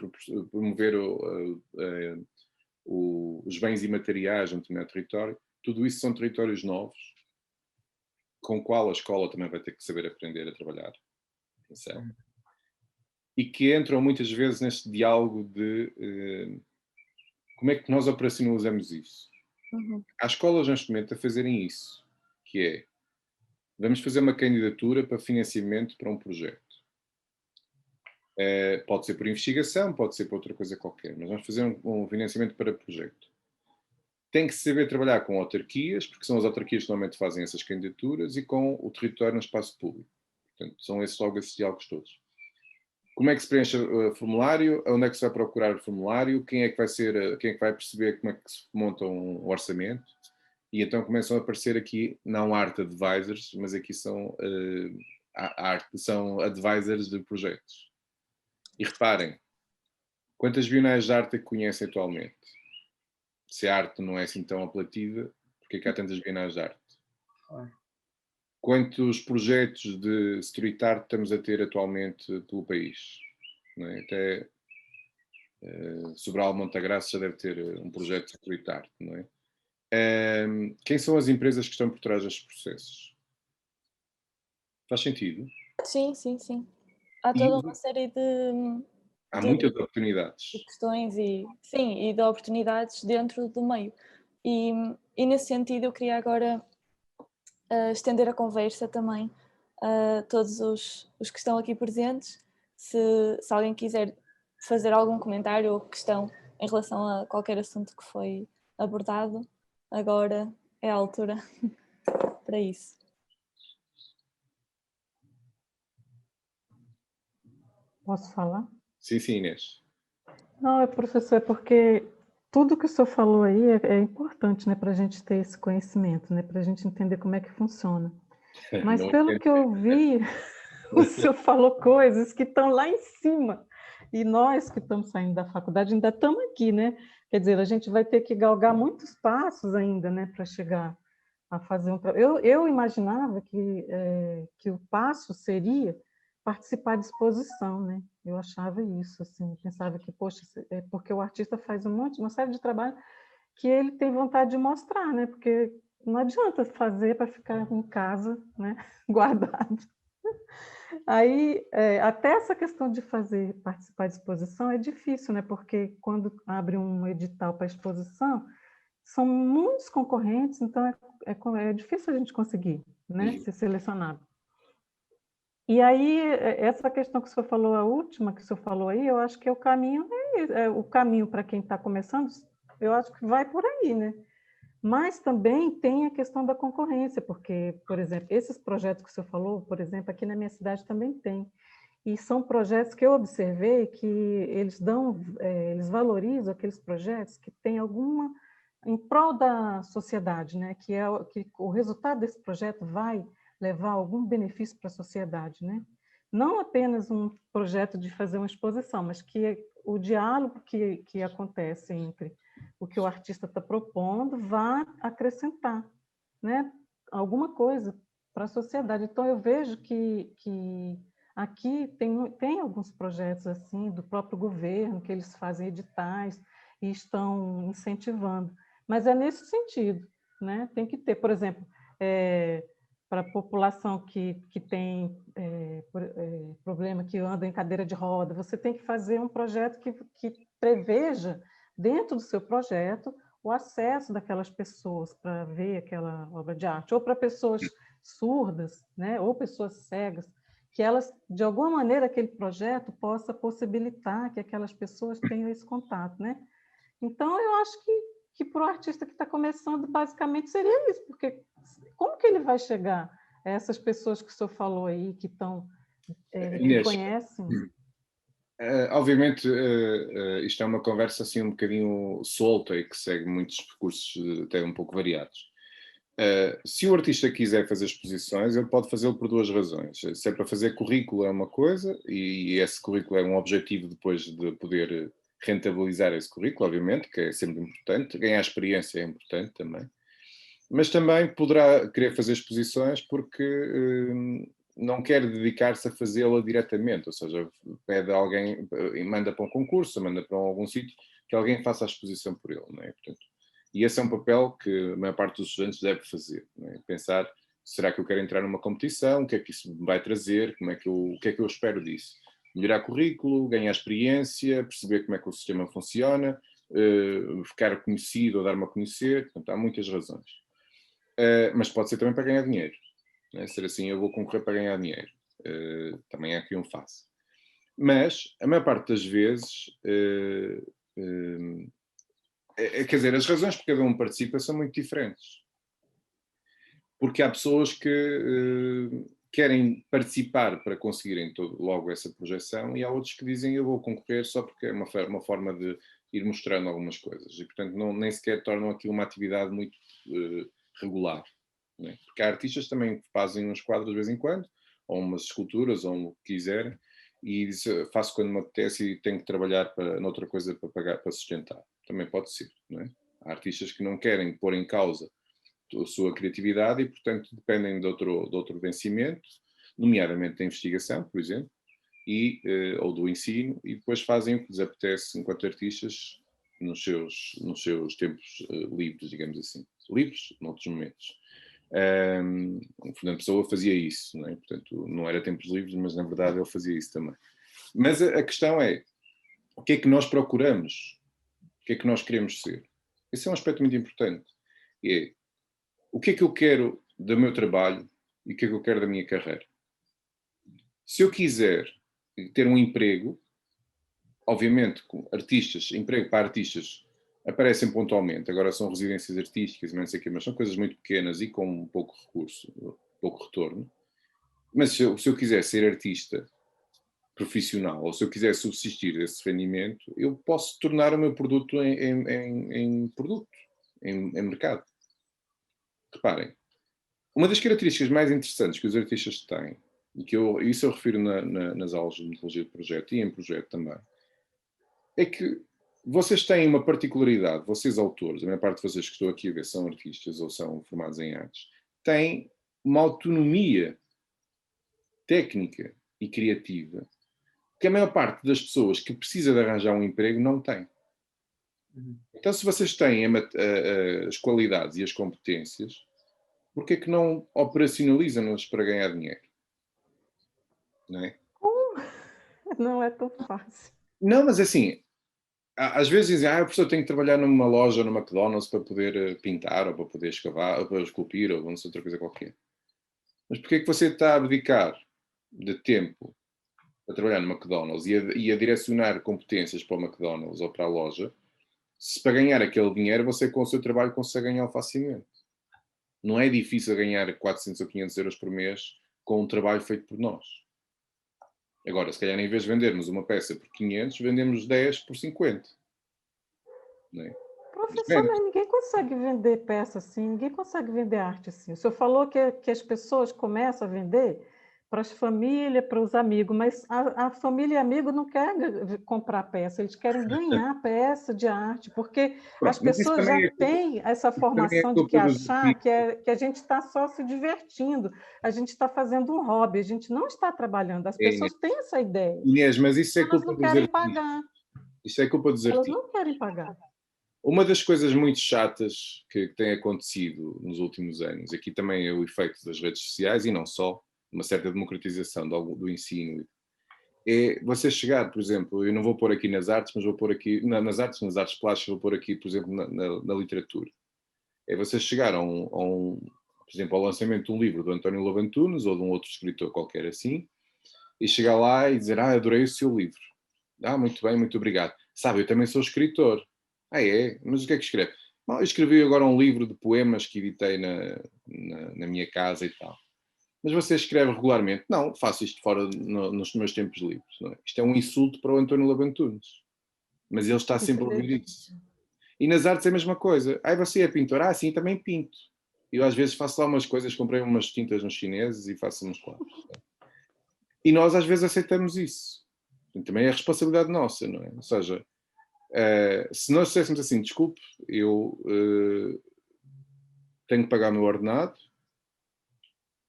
promover os bens imateriais num determinado território. Tudo isso são territórios novos, com o qual a escola também vai ter que saber aprender a trabalhar. Atenção. E que entram muitas vezes neste diálogo de como é que nós operacionalizamos isso. Há escolas neste momento a fazerem isso, que é, vamos fazer uma candidatura para financiamento para um projeto. Pode ser por investigação, pode ser por outra coisa qualquer, mas vamos fazer um financiamento para projeto. Tem que saber trabalhar com autarquias, porque são as autarquias que normalmente fazem essas candidaturas, e com o território no espaço público. Portanto, são esses logo esses diálogos todos. Como é que se preenche o formulário? Onde é que se vai procurar o formulário? Quem é que vai perceber como é que se monta um orçamento? E então começam a aparecer aqui, não art advisors, mas aqui são, são advisors de projetos. E reparem, quantas bienais de arte é que conhecem atualmente? Se a arte não é assim tão apelativa, porque é que há tantas bienais de arte? Quantos projetos de street art estamos a ter atualmente pelo país? Não é? Até Sobral Montagraça já deve ter um projeto de street art, não é? Quem são as empresas que estão por trás destes processos? Faz sentido? Sim, sim, sim. Há E toda uma série há de muitas oportunidades. questões e de oportunidades dentro do meio. E nesse sentido eu queria agora estender a conversa também a todos os que estão aqui presentes. Se alguém quiser fazer algum comentário ou questão em relação a qualquer assunto que foi abordado, agora é a altura para isso. Posso falar? Sim, sim, Inês. Não, professor, é porque tudo que o senhor falou aí é importante, né, para a gente ter esse conhecimento, né, para a gente entender como é que funciona. Mas Não pelo que eu vi, o senhor falou coisas que estão lá em cima. E nós que estamos saindo da faculdade ainda estamos aqui, né? Quer dizer, a gente vai ter que galgar muitos passos ainda, né, para chegar a fazer um trabalho. Eu imaginava que o passo seria participar de exposição, né? Eu achava isso, assim, pensava que, poxa, é porque o artista faz uma série de trabalho que ele tem vontade de mostrar, né? Porque não adianta fazer para ficar em casa, né? Guardado. Aí, até essa questão de participar de exposição é difícil, né? Porque quando abre um edital para exposição, são muitos concorrentes, então é difícil a gente conseguir, né? Ser selecionado. E aí, essa questão que o senhor falou, a última que o senhor falou aí, eu acho que o caminho para quem está começando, eu acho que vai por aí, né? Mas também tem a questão da concorrência, porque, por exemplo, esses projetos que o senhor falou, por exemplo, aqui na minha cidade também tem. E são projetos que eu observei que eles valorizam aqueles projetos que têm alguma em prol da sociedade, né? Que o resultado desse projeto vai levar algum benefício para a sociedade, né? Não apenas um projeto de fazer uma exposição, mas que o diálogo que acontece entre o que o artista está propondo vá acrescentar, né? Alguma coisa para a sociedade. Então, eu vejo que aqui tem alguns projetos assim do próprio governo, que eles fazem editais e estão incentivando. Mas é nesse sentido, né? Tem que ter, por exemplo, para a população que tem problema, que anda em cadeira de roda, você tem que fazer um projeto que preveja, dentro do seu projeto, o acesso daquelas pessoas para ver aquela obra de arte, ou para pessoas surdas, né? Ou pessoas cegas, que elas, de alguma maneira, aquele projeto possa possibilitar que aquelas pessoas tenham esse contato, né? Então, eu acho que para o artista que está começando, basicamente seria isso, porque como que ele vai chegar a essas pessoas que o senhor falou aí, que que conhecem? Obviamente, isto é uma conversa assim um bocadinho solta e que segue muitos percursos até um pouco variados. Se o artista quiser fazer exposições, ele pode fazê-lo por duas razões. Se é para fazer currículo é uma coisa, e esse currículo é um objetivo depois de poder rentabilizar esse currículo, obviamente, que é sempre importante. Ganhar experiência é importante também. Mas também poderá querer fazer exposições porque não quer dedicar-se a fazê-la diretamente, ou seja, pede a alguém, manda para um concurso, manda para algum sítio, que alguém faça a exposição por ele, não é? Portanto, e esse é um papel que a maior parte dos estudantes deve fazer, não é? Pensar, será que eu quero entrar numa competição, o que é que isso me vai trazer, o que é que eu espero disso? Melhorar currículo, ganhar experiência, perceber como é que o sistema funciona, ficar conhecido ou dar-me a conhecer, portanto, há muitas razões. Mas pode ser também para ganhar dinheiro. Né? Ser assim, eu vou concorrer para ganhar dinheiro. Também é aqui um face. Mas, a maior parte das vezes, quer dizer, as razões por cada um participa são muito diferentes. Porque há pessoas que querem participar para conseguirem logo essa projeção, e há outros que dizem eu vou concorrer só porque é uma forma de ir mostrando algumas coisas, e portanto nem sequer tornam aquilo uma atividade muito regular, não é? Porque há artistas também que fazem uns quadros de vez em quando, ou umas esculturas, ou o que quiserem, e diz, faço quando me apetece e tenho que trabalhar noutra coisa para pagar, para sustentar. Também pode ser, não é? Há artistas que não querem pôr em causa a sua criatividade e, portanto, dependem de outro vencimento, nomeadamente da investigação, por exemplo, ou do ensino, e depois fazem o que lhes apetece enquanto artistas nos seus tempos livres, digamos assim. Livres, noutros momentos. O Fernando Pessoa fazia isso, não é? Portanto, não era tempos livres, mas na verdade ele fazia isso também. Mas a questão é, o que é que nós procuramos? O que é que nós queremos ser? Esse é um aspecto muito importante. É, o que é que eu quero do meu trabalho e o que é que eu quero da minha carreira? Se eu quiser ter um emprego, obviamente, com artistas, emprego para artistas aparecem pontualmente, agora são residências artísticas, não sei o quê, mas são coisas muito pequenas e com pouco recurso, pouco retorno. Mas se eu quiser ser artista profissional, ou se eu quiser subsistir desse rendimento, eu posso tornar o meu produto em produto, em mercado. Reparem, uma das características mais interessantes que os artistas têm, e que isso eu refiro nas aulas de metodologia de projeto e em projeto também, é que vocês têm uma particularidade, vocês autores, a maior parte de vocês que estou aqui a ver são artistas ou são formados em artes, têm uma autonomia técnica e criativa que a maior parte das pessoas que precisa de arranjar um emprego não tem. Então, se vocês têm as qualidades e as competências, por que é que não operacionalizam-nas para ganhar dinheiro? Não é? Não é tão fácil. Não, mas assim, às vezes dizem, a pessoa tem que trabalhar numa loja, no McDonald's, para poder pintar, ou para poder escavar, ou para esculpir, ou não sei, outra coisa qualquer. Mas porquê é que você está a abdicar de tempo a trabalhar no McDonald's e a direcionar competências para o McDonald's ou para a loja, se para ganhar aquele dinheiro você com o seu trabalho consegue ganhar facilmente? Não é difícil ganhar 400 ou 500 euros por mês com um trabalho feito por nós. Agora, se calhar, em vez de vendermos uma peça por 500, vendemos 10 por 50. Não é? Professor, mas ninguém consegue vender peça assim, ninguém consegue vender arte assim. O senhor falou que as pessoas começam a vender para as famílias, para os amigos, mas a família e amigo não querem comprar peça, eles querem ganhar peça de arte, porque as pessoas já têm essa formação de que achar que a gente está só se divertindo, a gente está fazendo um hobby, a gente não está trabalhando. As pessoas têm essa ideia. Inês, mas isso é culpa dos artistas. Elas não querem pagar. Isso é culpa dos artistas. Elas não querem pagar. Uma das coisas muito chatas que tem acontecido nos últimos anos, aqui também é o efeito das redes sociais e não só, uma certa democratização do ensino, é você chegar, por exemplo, eu não vou pôr aqui nas artes, mas vou pôr aqui, nas artes plásticas, vou pôr aqui, por exemplo, na literatura. É você chegar por exemplo, ao lançamento de um livro do António Lobo Antunes ou de um outro escritor qualquer assim, e chegar lá e dizer, adorei o seu livro. Muito bem, muito obrigado. Sabe, eu também sou escritor. É? Mas o que é que escreve? Bom, eu escrevi agora um livro de poemas que editei na minha casa e tal. Mas você escreve regularmente? Não, faço isto fora nos meus tempos livres. Não é? Isto é um insulto para o António Lobo Antunes. Mas ele está sempre a ouvir isso. E nas artes é a mesma coisa. Você é pintor? Sim, também pinto. Eu às vezes faço lá umas coisas, comprei umas tintas nos chineses e faço uns quadros. E nós às vezes aceitamos isso. E também é responsabilidade nossa, não é? Ou seja, se nós disséssemos assim, desculpe, eu tenho que pagar o meu ordenado,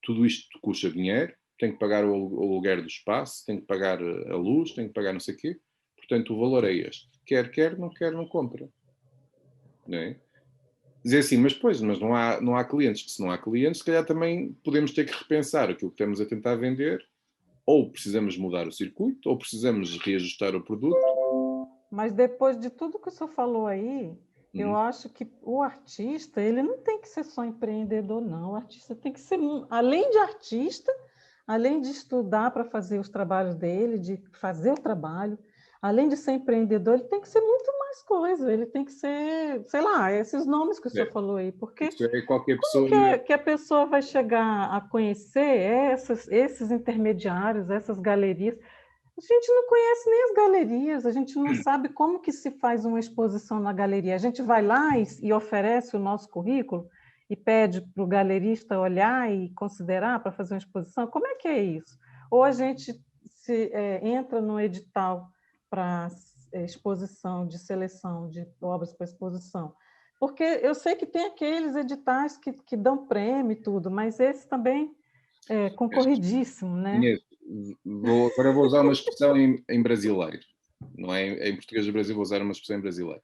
tudo isto custa dinheiro, tenho que pagar o aluguer do espaço, tenho que pagar a luz, tenho que pagar não sei o quê, portanto o valor é este. Quer, não compra. Não é? Dizer assim, mas não há clientes, se não há clientes, se calhar também podemos ter que repensar aquilo que estamos a tentar vender, ou precisamos mudar o circuito, ou precisamos reajustar o produto. Mas depois de tudo que o senhor falou aí, eu acho que o artista, ele não tem que ser só empreendedor, não. O artista tem que ser, além de artista, além de estudar para fazer os trabalhos dele, de fazer o trabalho, além de ser empreendedor, ele tem que ser muito mais mais coisa, ele tem que ser, sei lá, esses nomes que o senhor falou aí, porque Isso é qualquer como pessoa. que a pessoa vai chegar a conhecer esses intermediários, essas galerias? A gente não conhece nem as galerias, a gente não sabe como que se faz uma exposição na galeria. A gente vai lá e oferece o nosso currículo e pede para o galerista olhar e considerar para fazer uma exposição. Como é que é isso? Ou a gente entra no edital para exposição, de seleção de obras para exposição. Porque eu sei que tem aqueles editais que dão prêmio e tudo, mas esse também é concorridíssimo, né? Inês, agora vou usar uma expressão em brasileiro, não é em português do Brasil, vou usar uma expressão em brasileiro.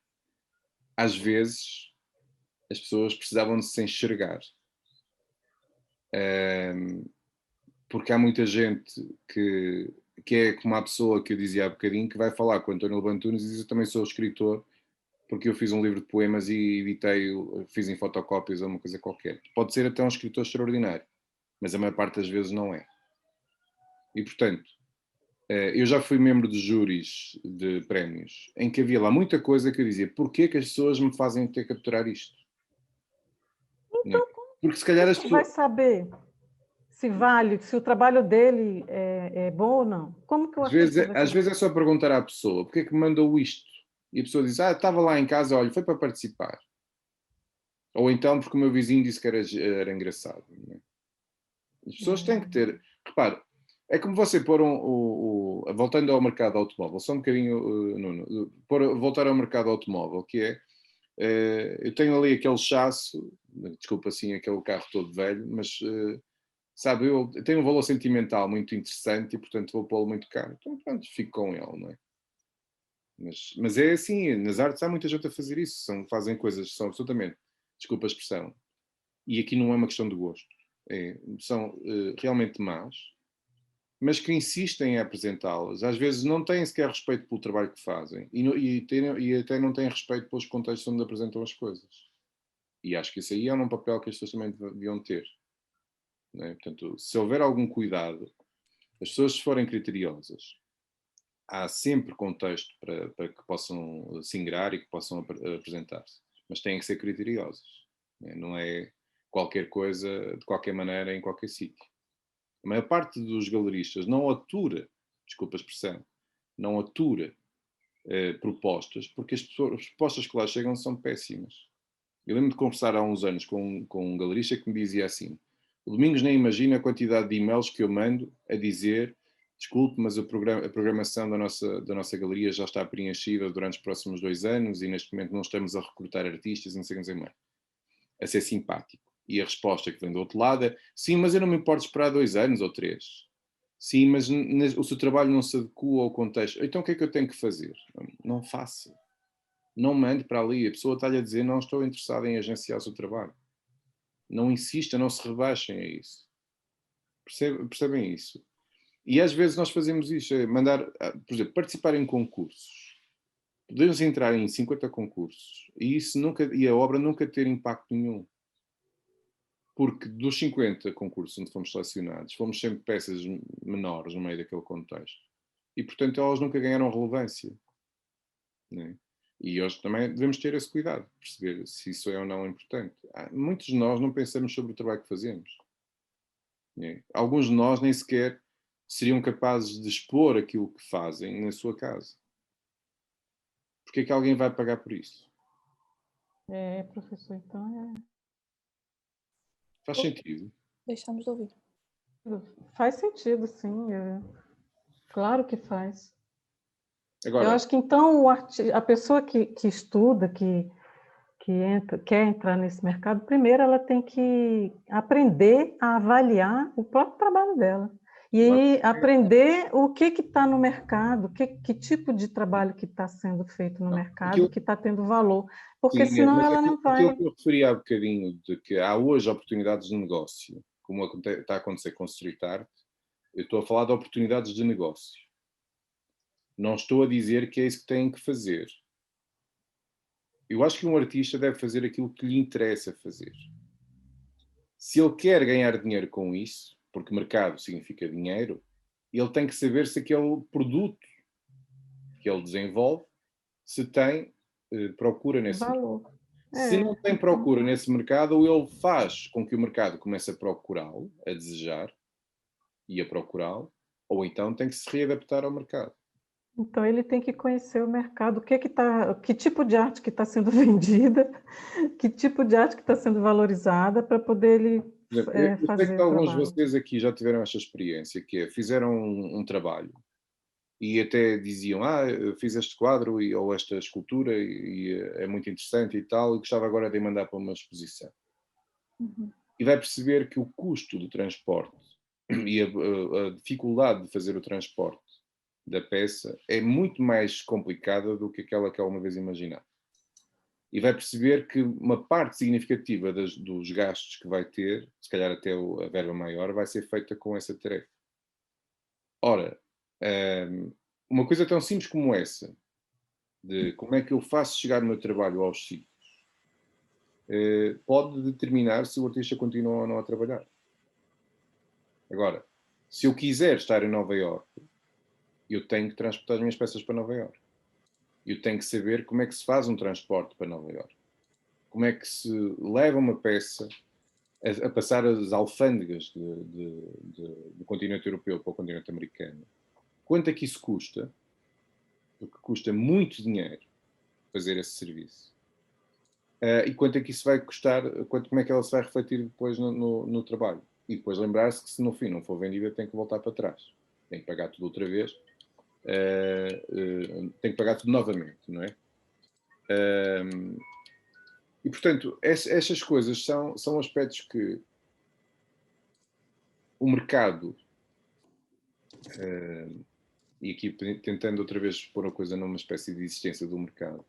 Às vezes as pessoas precisavam de se enxergar, porque há muita gente que é como a pessoa que eu dizia há bocadinho, que vai falar com o António Lobo Antunes e diz: eu também sou escritor, porque eu fiz um livro de poemas e editei-o, fiz em fotocópias ou uma coisa qualquer. Pode ser até um escritor extraordinário, mas a maior parte das vezes não é. E, portanto, eu já fui membro de júris de prémios, em que havia lá muita coisa que eu dizia: porquê que as pessoas me fazem ter que aturar isto? Então, porque se calhar as como vai pessoas... saber se vale, se o trabalho dele é bom ou não? Como que o artista vai Às saber? vezes é só perguntar à pessoa: porquê que me mandou isto? E a pessoa diz: estava lá em casa, olha, foi para participar. Ou então porque o meu vizinho disse que era engraçado. As pessoas têm que ter... Repare, é como você pôr voltando ao mercado automóvel, só um bocadinho, Nuno, voltar ao mercado automóvel, que é, eu tenho ali aquele chasso, desculpa assim, aquele carro todo velho, mas, sabe, eu tenho um valor sentimental muito interessante e, portanto, vou pô-lo muito caro. Então, pronto, fico com ele, não é? Mas é assim, nas artes há muita gente a fazer isso, fazem coisas que são absolutamente, desculpa a expressão, e aqui não é uma questão de gosto, são realmente más, mas que insistem em apresentá-las. Às vezes não têm sequer respeito pelo trabalho que fazem e até não têm respeito pelos contextos onde apresentam as coisas. E acho que isso aí é um papel que as pessoas também deviam ter. Não é? Portanto, se houver algum cuidado, as pessoas se forem criteriosas, há sempre contexto para que possam se ingrar e que possam apresentar-se. Mas têm que ser criteriosas. Não é qualquer coisa, de qualquer maneira, em qualquer sítio. A maior parte dos galeristas não atura, desculpa a expressão, não atura propostas, porque as propostas que lá chegam são péssimas. Eu lembro de conversar há uns anos com um galerista que me dizia assim: o Domingos nem imagina a quantidade de e-mails que eu mando a dizer: desculpe, mas a programação da nossa galeria já está preenchida durante os próximos 2 anos e neste momento não estamos a recrutar artistas, não sei o que mais. A ser simpático. E a resposta que vem do outro lado é: sim, mas eu não me importo esperar 2 anos ou 3. Sim, mas o seu trabalho não se adequa ao contexto. Então o que é que eu tenho que fazer? Não faça. Não mande para ali. A pessoa está-lhe a dizer: não estou interessado em agenciar o seu trabalho. Não insista, não se rebaixem a isso. Percebem isso? E às vezes nós fazemos isso, é mandar, por exemplo, participar em concursos. Podemos entrar em 50 concursos e a obra nunca ter impacto nenhum. Porque dos 50 concursos onde fomos selecionados, fomos sempre peças menores no meio daquele contexto. E, portanto, elas nunca ganharam relevância. Né? E hoje também devemos ter esse cuidado, perceber se isso é ou não importante. Muitos de nós não pensamos sobre o trabalho que fazemos. Né? Alguns de nós nem sequer seriam capazes de expor aquilo que fazem na sua casa. Porque é que alguém vai pagar por isso? Professor, então Faz sentido? Deixamos de ouvir. faz sentido, sim. Claro que faz. Eu Agora, acho que então a pessoa que estuda, quer entrar nesse mercado, primeiro ela tem que aprender a avaliar o próprio trabalho dela. E aí, aprender o que está no mercado, que tipo de trabalho que está sendo feito no não, mercado, que está tendo valor, porque sim, senão mas ela não aquilo vai. que eu referi há bocadinho, de que há hoje oportunidades de negócio, como está a acontecer com o street art, eu estou a falar de oportunidades de negócio. Não estou a dizer que é isso que têm que fazer. Eu acho que um artista deve fazer aquilo que lhe interessa fazer. Se ele quer ganhar dinheiro com isso, porque mercado significa dinheiro, ele tem que saber se aquele produto que ele desenvolve se tem procura nesse mercado. Valor. Se não tem procura nesse mercado, ou ele faz com que o mercado comece a procurá-lo, a desejar e a procurá-lo, ou então tem que se readaptar ao mercado. Então ele tem que conhecer o mercado, que tipo de arte que está sendo vendida, que tipo de arte que está sendo valorizada para poder ele Por exemplo, eu sei fazer que o alguns de trabalho. vocês aqui já tiveram esta experiência, que é, fizeram um trabalho e até diziam, eu fiz este quadro ou esta escultura e é muito interessante e tal, e gostava agora de mandar para uma exposição. Uhum. E vai perceber que o custo do transporte e a dificuldade de fazer o transporte da peça é muito mais complicada do que aquela que alguma vez imaginava. E vai perceber que uma parte significativa dos gastos que vai ter, se calhar até a verba maior, vai ser feita com essa tarefa. Ora, uma coisa tão simples como essa, de como é que eu faço chegar o meu trabalho aos sítios, pode determinar se o artista continua ou não a trabalhar. Agora, se eu quiser estar em Nova Iorque, eu tenho que transportar as minhas peças para Nova Iorque. Eu tenho que saber como é que se faz um transporte para Nova Iorque. Como é que se leva uma peça a passar as alfândegas do continente europeu para o continente americano. Quanto é que isso custa? Porque custa muito dinheiro fazer esse serviço. E quanto é que isso vai custar, como é que ela se vai refletir depois no trabalho. E depois lembrar-se que se no fim não for vendida tem que voltar para trás. Tem que pagar tudo outra vez. Tem que pagar tudo novamente, não é? E portanto, estas coisas são aspectos que o mercado, e aqui tentando outra vez pôr a coisa numa espécie de existência do mercado,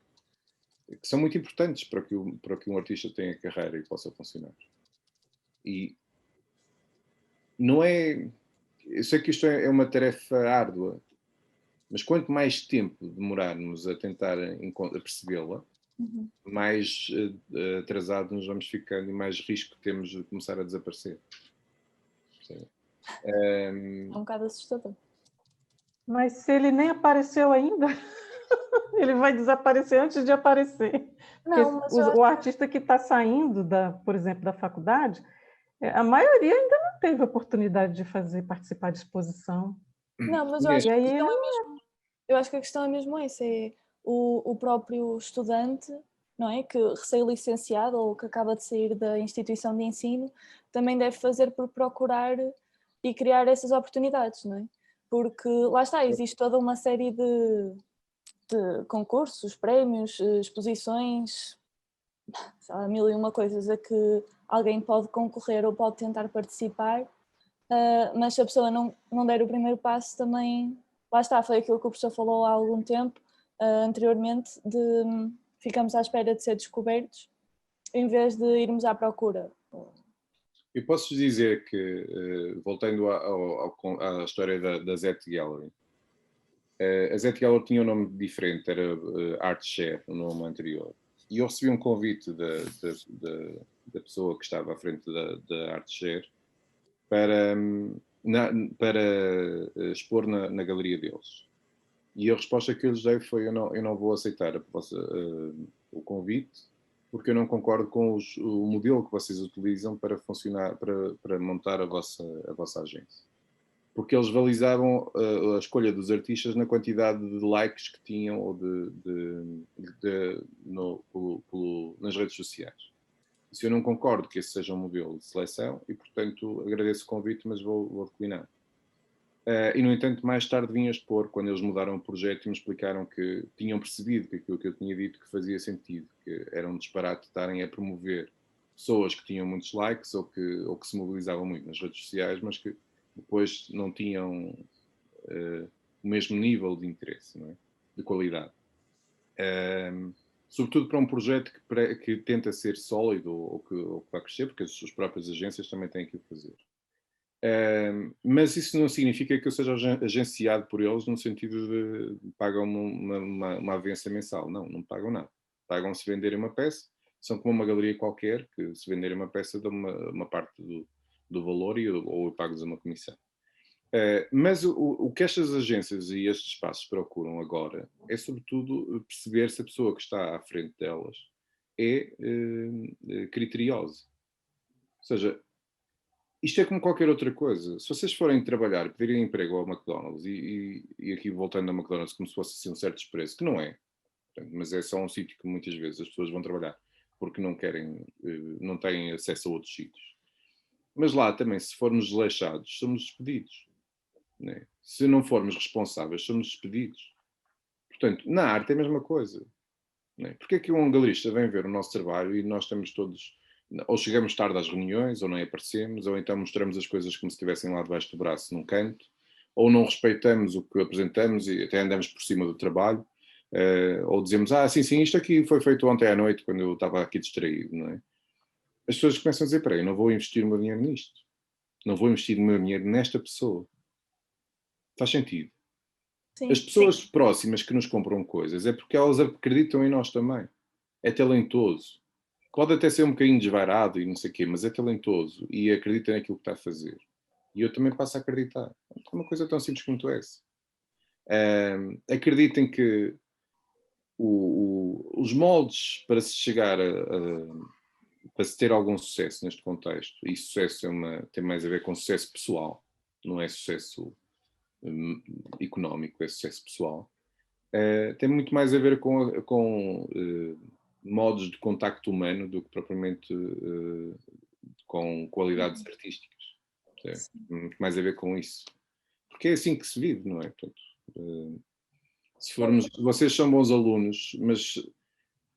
que são muito importantes para que um artista tenha carreira e possa funcionar. E não é... Eu sei que isto é uma tarefa árdua, mas quanto mais tempo demorarmos a tentar percebê-la, mais atrasados nos vamos ficando e mais risco temos de começar a desaparecer. É um bocado assustador. Mas se ele nem apareceu ainda, ele vai desaparecer antes de aparecer. Não, mas o artista que está saindo, por exemplo, da faculdade, a maioria ainda não teve oportunidade de participar de exposição. Não, mas eu acho que a questão é mesmo, eu acho que a questão é mesmo essa, é o próprio estudante, não é, que recém-licenciado ou que acaba de sair da instituição de ensino, também deve fazer por procurar e criar essas oportunidades, não é? Porque lá está, existe toda uma série de concursos, prémios, exposições, sei lá, mil e uma coisas a que alguém pode concorrer ou pode tentar participar, mas se a pessoa não der o primeiro passo também, lá está, foi aquilo que o professor falou há algum tempo anteriormente, de ficamos à espera de ser descobertos em vez de irmos à procura. Eu posso dizer que, voltando à história da Zet Gallery, a Zet Gallery tinha um nome diferente, era Artshare, o nome anterior. E eu recebi um convite da pessoa que estava à frente da Artshare para expor na galeria deles. E a resposta que eu lhes dei foi: eu não vou aceitar o convite, porque eu não concordo com o modelo que vocês utilizam para funcionar, para montar a vossa agência. Porque eles balizavam a escolha dos artistas na quantidade de likes que tinham ou nas redes sociais. Isso eu não concordo que esse seja um modelo de seleção e, portanto, agradeço o convite, mas vou declinar. E, no entanto, mais tarde vim a expor, quando eles mudaram o projeto e me explicaram que tinham percebido que aquilo que eu tinha dito que fazia sentido, que era um disparate estarem a promover pessoas que tinham muitos likes ou que se mobilizavam muito nas redes sociais, mas que depois não tinham o mesmo nível de interesse, não é? De qualidade. Sobretudo para um projeto que tenta ser sólido ou que vai crescer, porque as suas próprias agências também têm que o fazer. Mas isso não significa que eu seja agenciado por eles no sentido de pagam uma avança mensal. Não pagam nada. Pagam se venderem uma peça, são como uma galeria qualquer, que se venderem uma peça dão uma parte do valor ou eu pago-lhes uma comissão. Mas o que estas agências e estes espaços procuram agora é, sobretudo, perceber se a pessoa que está à frente delas é criteriosa. Ou seja, isto é como qualquer outra coisa. Se vocês forem trabalhar, pedirem emprego ao McDonald's, e aqui voltando ao McDonald's como se fosse assim um certo desprezo, que não é, mas é só um sítio que muitas vezes as pessoas vão trabalhar porque não querem, não têm acesso a outros sítios. Mas lá também, se formos desleixados, somos despedidos. Né? Se não formos responsáveis, somos despedidos. Portanto, na arte é a mesma coisa. Né? Porque é que um galerista vem ver o nosso trabalho e nós estamos todos, ou chegamos tarde às reuniões, ou não aparecemos, ou então mostramos as coisas como se estivessem lá debaixo do braço num canto, ou não respeitamos o que apresentamos e até andamos por cima do trabalho, ou dizemos, sim, isto aqui foi feito ontem à noite quando eu estava aqui distraído, não é? As pessoas começam a dizer, peraí, não vou investir o meu dinheiro nisto. Não vou investir o meu dinheiro nesta pessoa. Faz sentido. Sim, As pessoas próximas que nos compram coisas é porque elas acreditam em nós também. É talentoso. Pode até ser um bocadinho desvairado e não sei o quê, mas é talentoso e acredita naquilo que está a fazer. E eu também passo a acreditar. É uma coisa tão simples quanto essa. Acreditem que os moldes para se chegar para se ter algum sucesso neste contexto, e sucesso tem mais a ver com sucesso pessoal, não é sucesso económico, é sucesso pessoal, tem muito mais a ver com modos de contacto humano do que propriamente com qualidades artísticas. Muito mais a ver com isso. Porque é assim que se vive, não é? Portanto, se formos, vocês são bons alunos, mas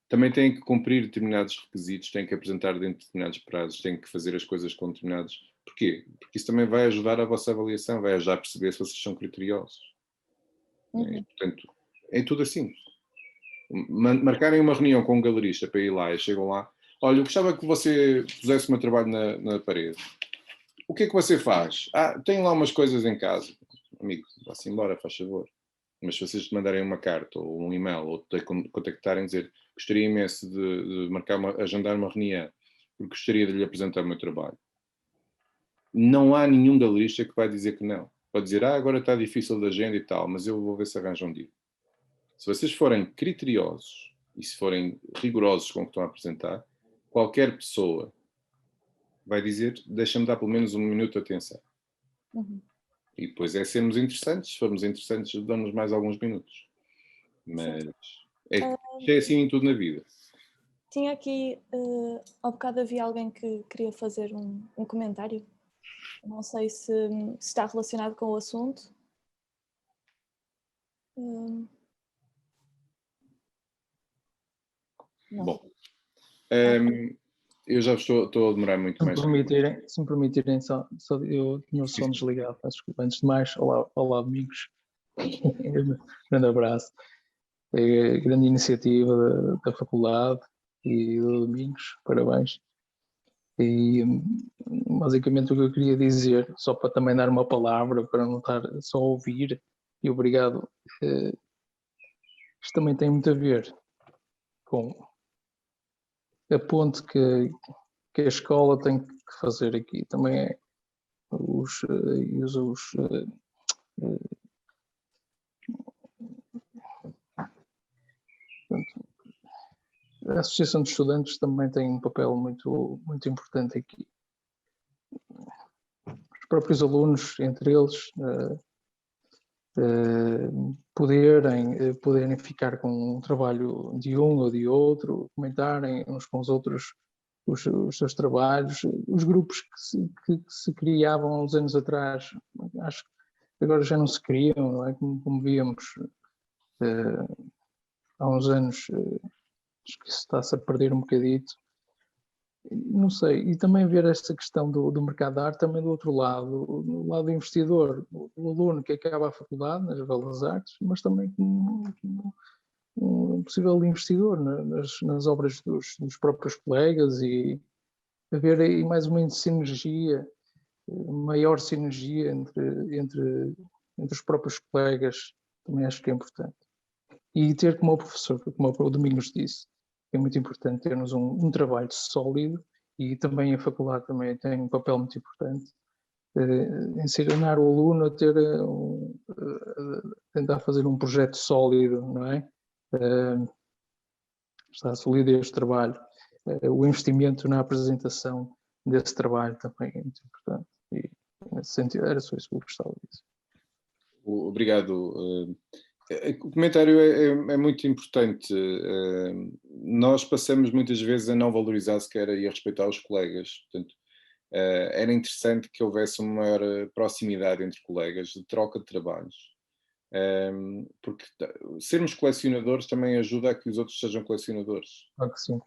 também têm que cumprir determinados requisitos, têm que apresentar dentro de determinados prazos, têm que fazer as coisas com determinados... Porquê? Porque isso também vai ajudar a vossa avaliação, vai ajudar a perceber se vocês são criteriosos. E, portanto, é tudo assim. Marcarem uma reunião com um galerista para ir lá e chegam lá, olha, eu gostava que você pusesse o meu trabalho na parede. O que é que você faz? Tenho lá umas coisas em casa. Amigo, vá-se embora, faz favor. Mas se vocês te mandarem uma carta ou um e-mail ou te contactarem e dizer gostaria imenso de agendar uma reunião porque gostaria de lhe apresentar o meu trabalho, não há nenhum galerista que vai dizer que não. Pode dizer, agora está difícil de agenda e tal, mas eu vou ver se arranjo um dia. Se vocês forem criteriosos e se forem rigorosos com o que estão a apresentar, qualquer pessoa vai dizer, deixa-me dar pelo menos um minuto de atenção. E depois sermos interessantes, se formos interessantes, dão-nos mais alguns minutos. Mas é assim em tudo na vida. Tinha aqui, ao bocado havia alguém que queria fazer um comentário. Não sei se está relacionado com o assunto. Bom, eu já estou a demorar muito mais. Se me permitirem, só eu tinha o som desligado, peço desculpa. Antes de mais, olá amigos, grande abraço. É a grande iniciativa da faculdade e do Domingos, parabéns. E basicamente o que eu queria dizer, só para também dar uma palavra, para não estar só a ouvir, e obrigado, isto também tem muito a ver com a ponte que a escola tem que fazer aqui. Também é a Associação de Estudantes também tem um papel muito, muito importante aqui. Os próprios alunos, entre eles, poderem ficar com um trabalho de um ou de outro, comentarem uns com os outros os seus trabalhos, os grupos que se criavam há uns anos atrás, acho que agora já não se criam, não é? Como víamos há uns anos, acho que isso está-se a perder um bocadito. Não sei, e também ver esta questão do mercado da arte também do outro lado, do lado do investidor, o aluno que acaba a faculdade nas Belas Artes, mas também como um possível investidor nas obras dos próprios colegas, e haver aí mais uma sinergia, maior sinergia entre os próprios colegas, também acho que é importante. E ter como o professor, como o Domingos disse, é muito importante termos um trabalho sólido, e também a faculdade também tem um papel muito importante ensinar o aluno a ter tentar fazer um projeto sólido, não é? Está a solidez do trabalho, o investimento na apresentação desse trabalho também é muito importante, e nesse sentido era só isso que eu gostava de dizer. Obrigado. O comentário é muito importante. Nós passamos muitas vezes a não valorizar sequer e a respeitar os colegas. Portanto, era interessante que houvesse uma maior proximidade entre colegas, de troca de trabalhos. Porque sermos colecionadores também ajuda a que os outros sejam colecionadores. Claro que sim.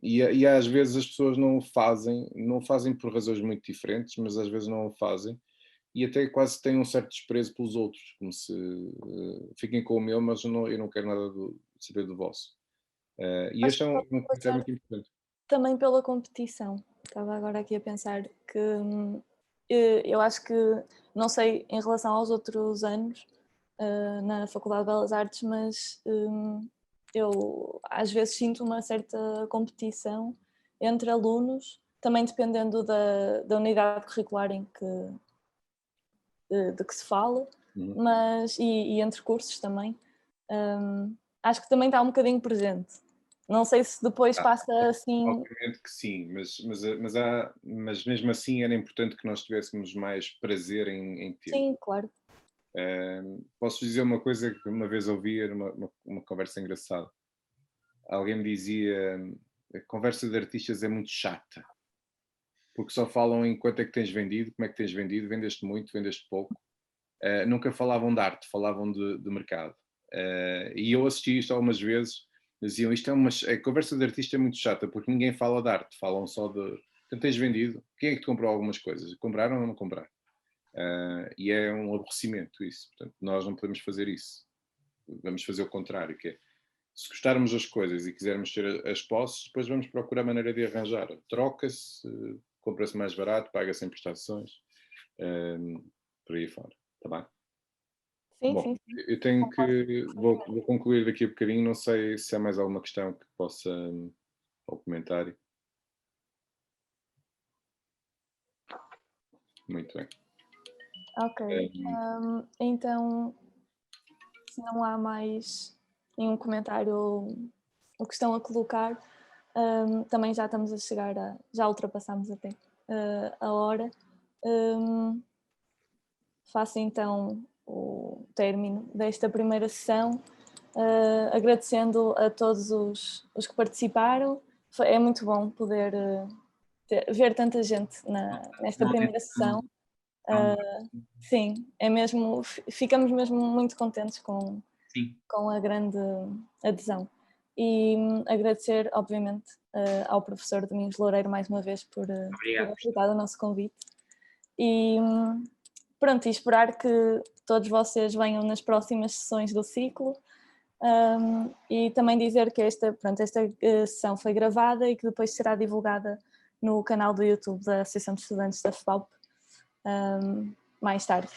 E às vezes as pessoas não o fazem por razões muito diferentes, mas às vezes não o fazem. E até quase têm um certo desprezo pelos outros, como se fiquem com o meu, mas eu não quero nada de saber do vosso. E este é um comentário muito importante. Também pela competição. Estava agora aqui a pensar que eu acho que, não sei em relação aos outros anos na Faculdade de Belas Artes, mas eu às vezes sinto uma certa competição entre alunos, também dependendo da unidade curricular de que se fala, mas e entre cursos também. Acho que também está um bocadinho presente. Não sei se depois passa assim. Obviamente que sim, mas mesmo assim era importante que nós tivéssemos mais prazer em ter. Sim, claro. Posso dizer uma coisa que uma vez ouvi numa conversa engraçada. Alguém me dizia: a conversa de artistas é muito chata, porque só falam em quanto é que tens vendido, como é que tens vendido, vendeste muito, vendeste pouco. Nunca falavam de arte, falavam de mercado. E eu assisti isto algumas vezes, diziam: a conversa de artista é muito chata, porque ninguém fala de arte, falam só de quanto tens vendido, quem é que te comprou algumas coisas, compraram ou não compraram? E é um aborrecimento isso. Portanto, nós não podemos fazer isso. Vamos fazer o contrário, que é, se gostarmos das coisas e quisermos ter as posses, depois vamos procurar maneira de arranjar. Troca-se, compra-se mais barato, paga-se em prestações, por aí fora. Está bem? Sim, Bom, sim. eu tenho que... Vou concluir daqui a bocadinho. Não sei se há mais alguma questão que possa... ao comentário. Muito bem. Ok. Então, se não há mais nenhum comentário ou questão a colocar, também já estamos a chegar já ultrapassamos até a hora. Faço então o término desta primeira sessão, agradecendo a todos os que participaram. É muito bom poder ver tanta gente nesta primeira sessão. Sim, é mesmo, ficamos mesmo muito contentes com a grande adesão. E agradecer, obviamente, ao professor Domingos Loureiro mais uma vez por ter aceitado o nosso convite. E pronto, e esperar que todos vocês venham nas próximas sessões do ciclo. E também dizer que esta sessão foi gravada e que depois será divulgada no canal do YouTube da Associação de Estudantes da FPAUP mais tarde.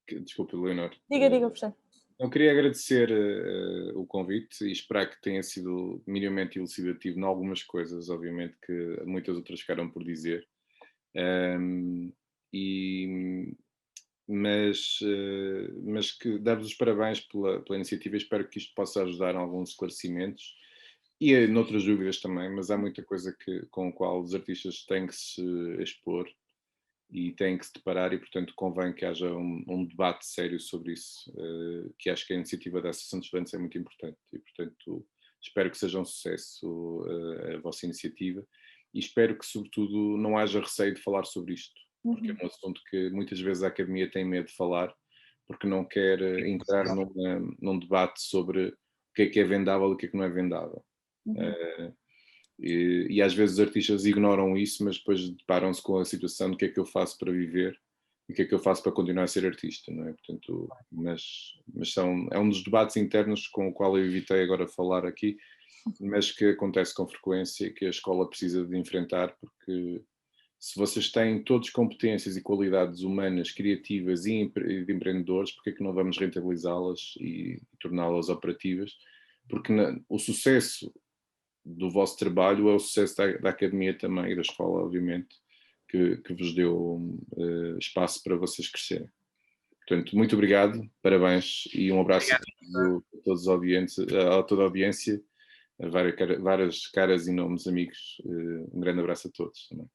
Desculpe, Leonor. Diga, professor. Eu queria agradecer o convite e esperar que tenha sido minimamente elucidativo em algumas coisas, obviamente que muitas outras ficaram por dizer. Mas que dar-vos os parabéns pela iniciativa. Espero que isto possa ajudar em alguns esclarecimentos e noutras dúvidas também, mas há muita coisa com a qual os artistas têm que se expor e têm que se deparar, e portanto convém que haja um debate sério sobre isso, que acho que a iniciativa da Associação de Estudantes é muito importante, e portanto espero que seja um sucesso a vossa iniciativa, e espero que sobretudo não haja receio de falar sobre isto, porque é um assunto que muitas vezes a academia tem medo de falar, porque não quer entrar num debate sobre o que é vendável e o que é que não é vendável. E às vezes os artistas ignoram isso, mas depois deparam-se com a situação de o que é que eu faço para viver e o que é que eu faço para continuar a ser artista, não é? Portanto, mas é um dos debates internos com o qual eu evitei agora falar aqui, mas que acontece com frequência e que a escola precisa de enfrentar, porque se vocês têm todas competências e qualidades humanas, criativas e de empreendedores, porque é que não vamos rentabilizá-las e torná-las operativas? Porque o sucesso do vosso trabalho é o sucesso da academia também e da escola, obviamente, que vos deu espaço para vocês crescerem. Portanto, muito obrigado, parabéns e um abraço a todos os audientes, a toda a audiência, a várias caras e nomes amigos. Um grande abraço a todos também.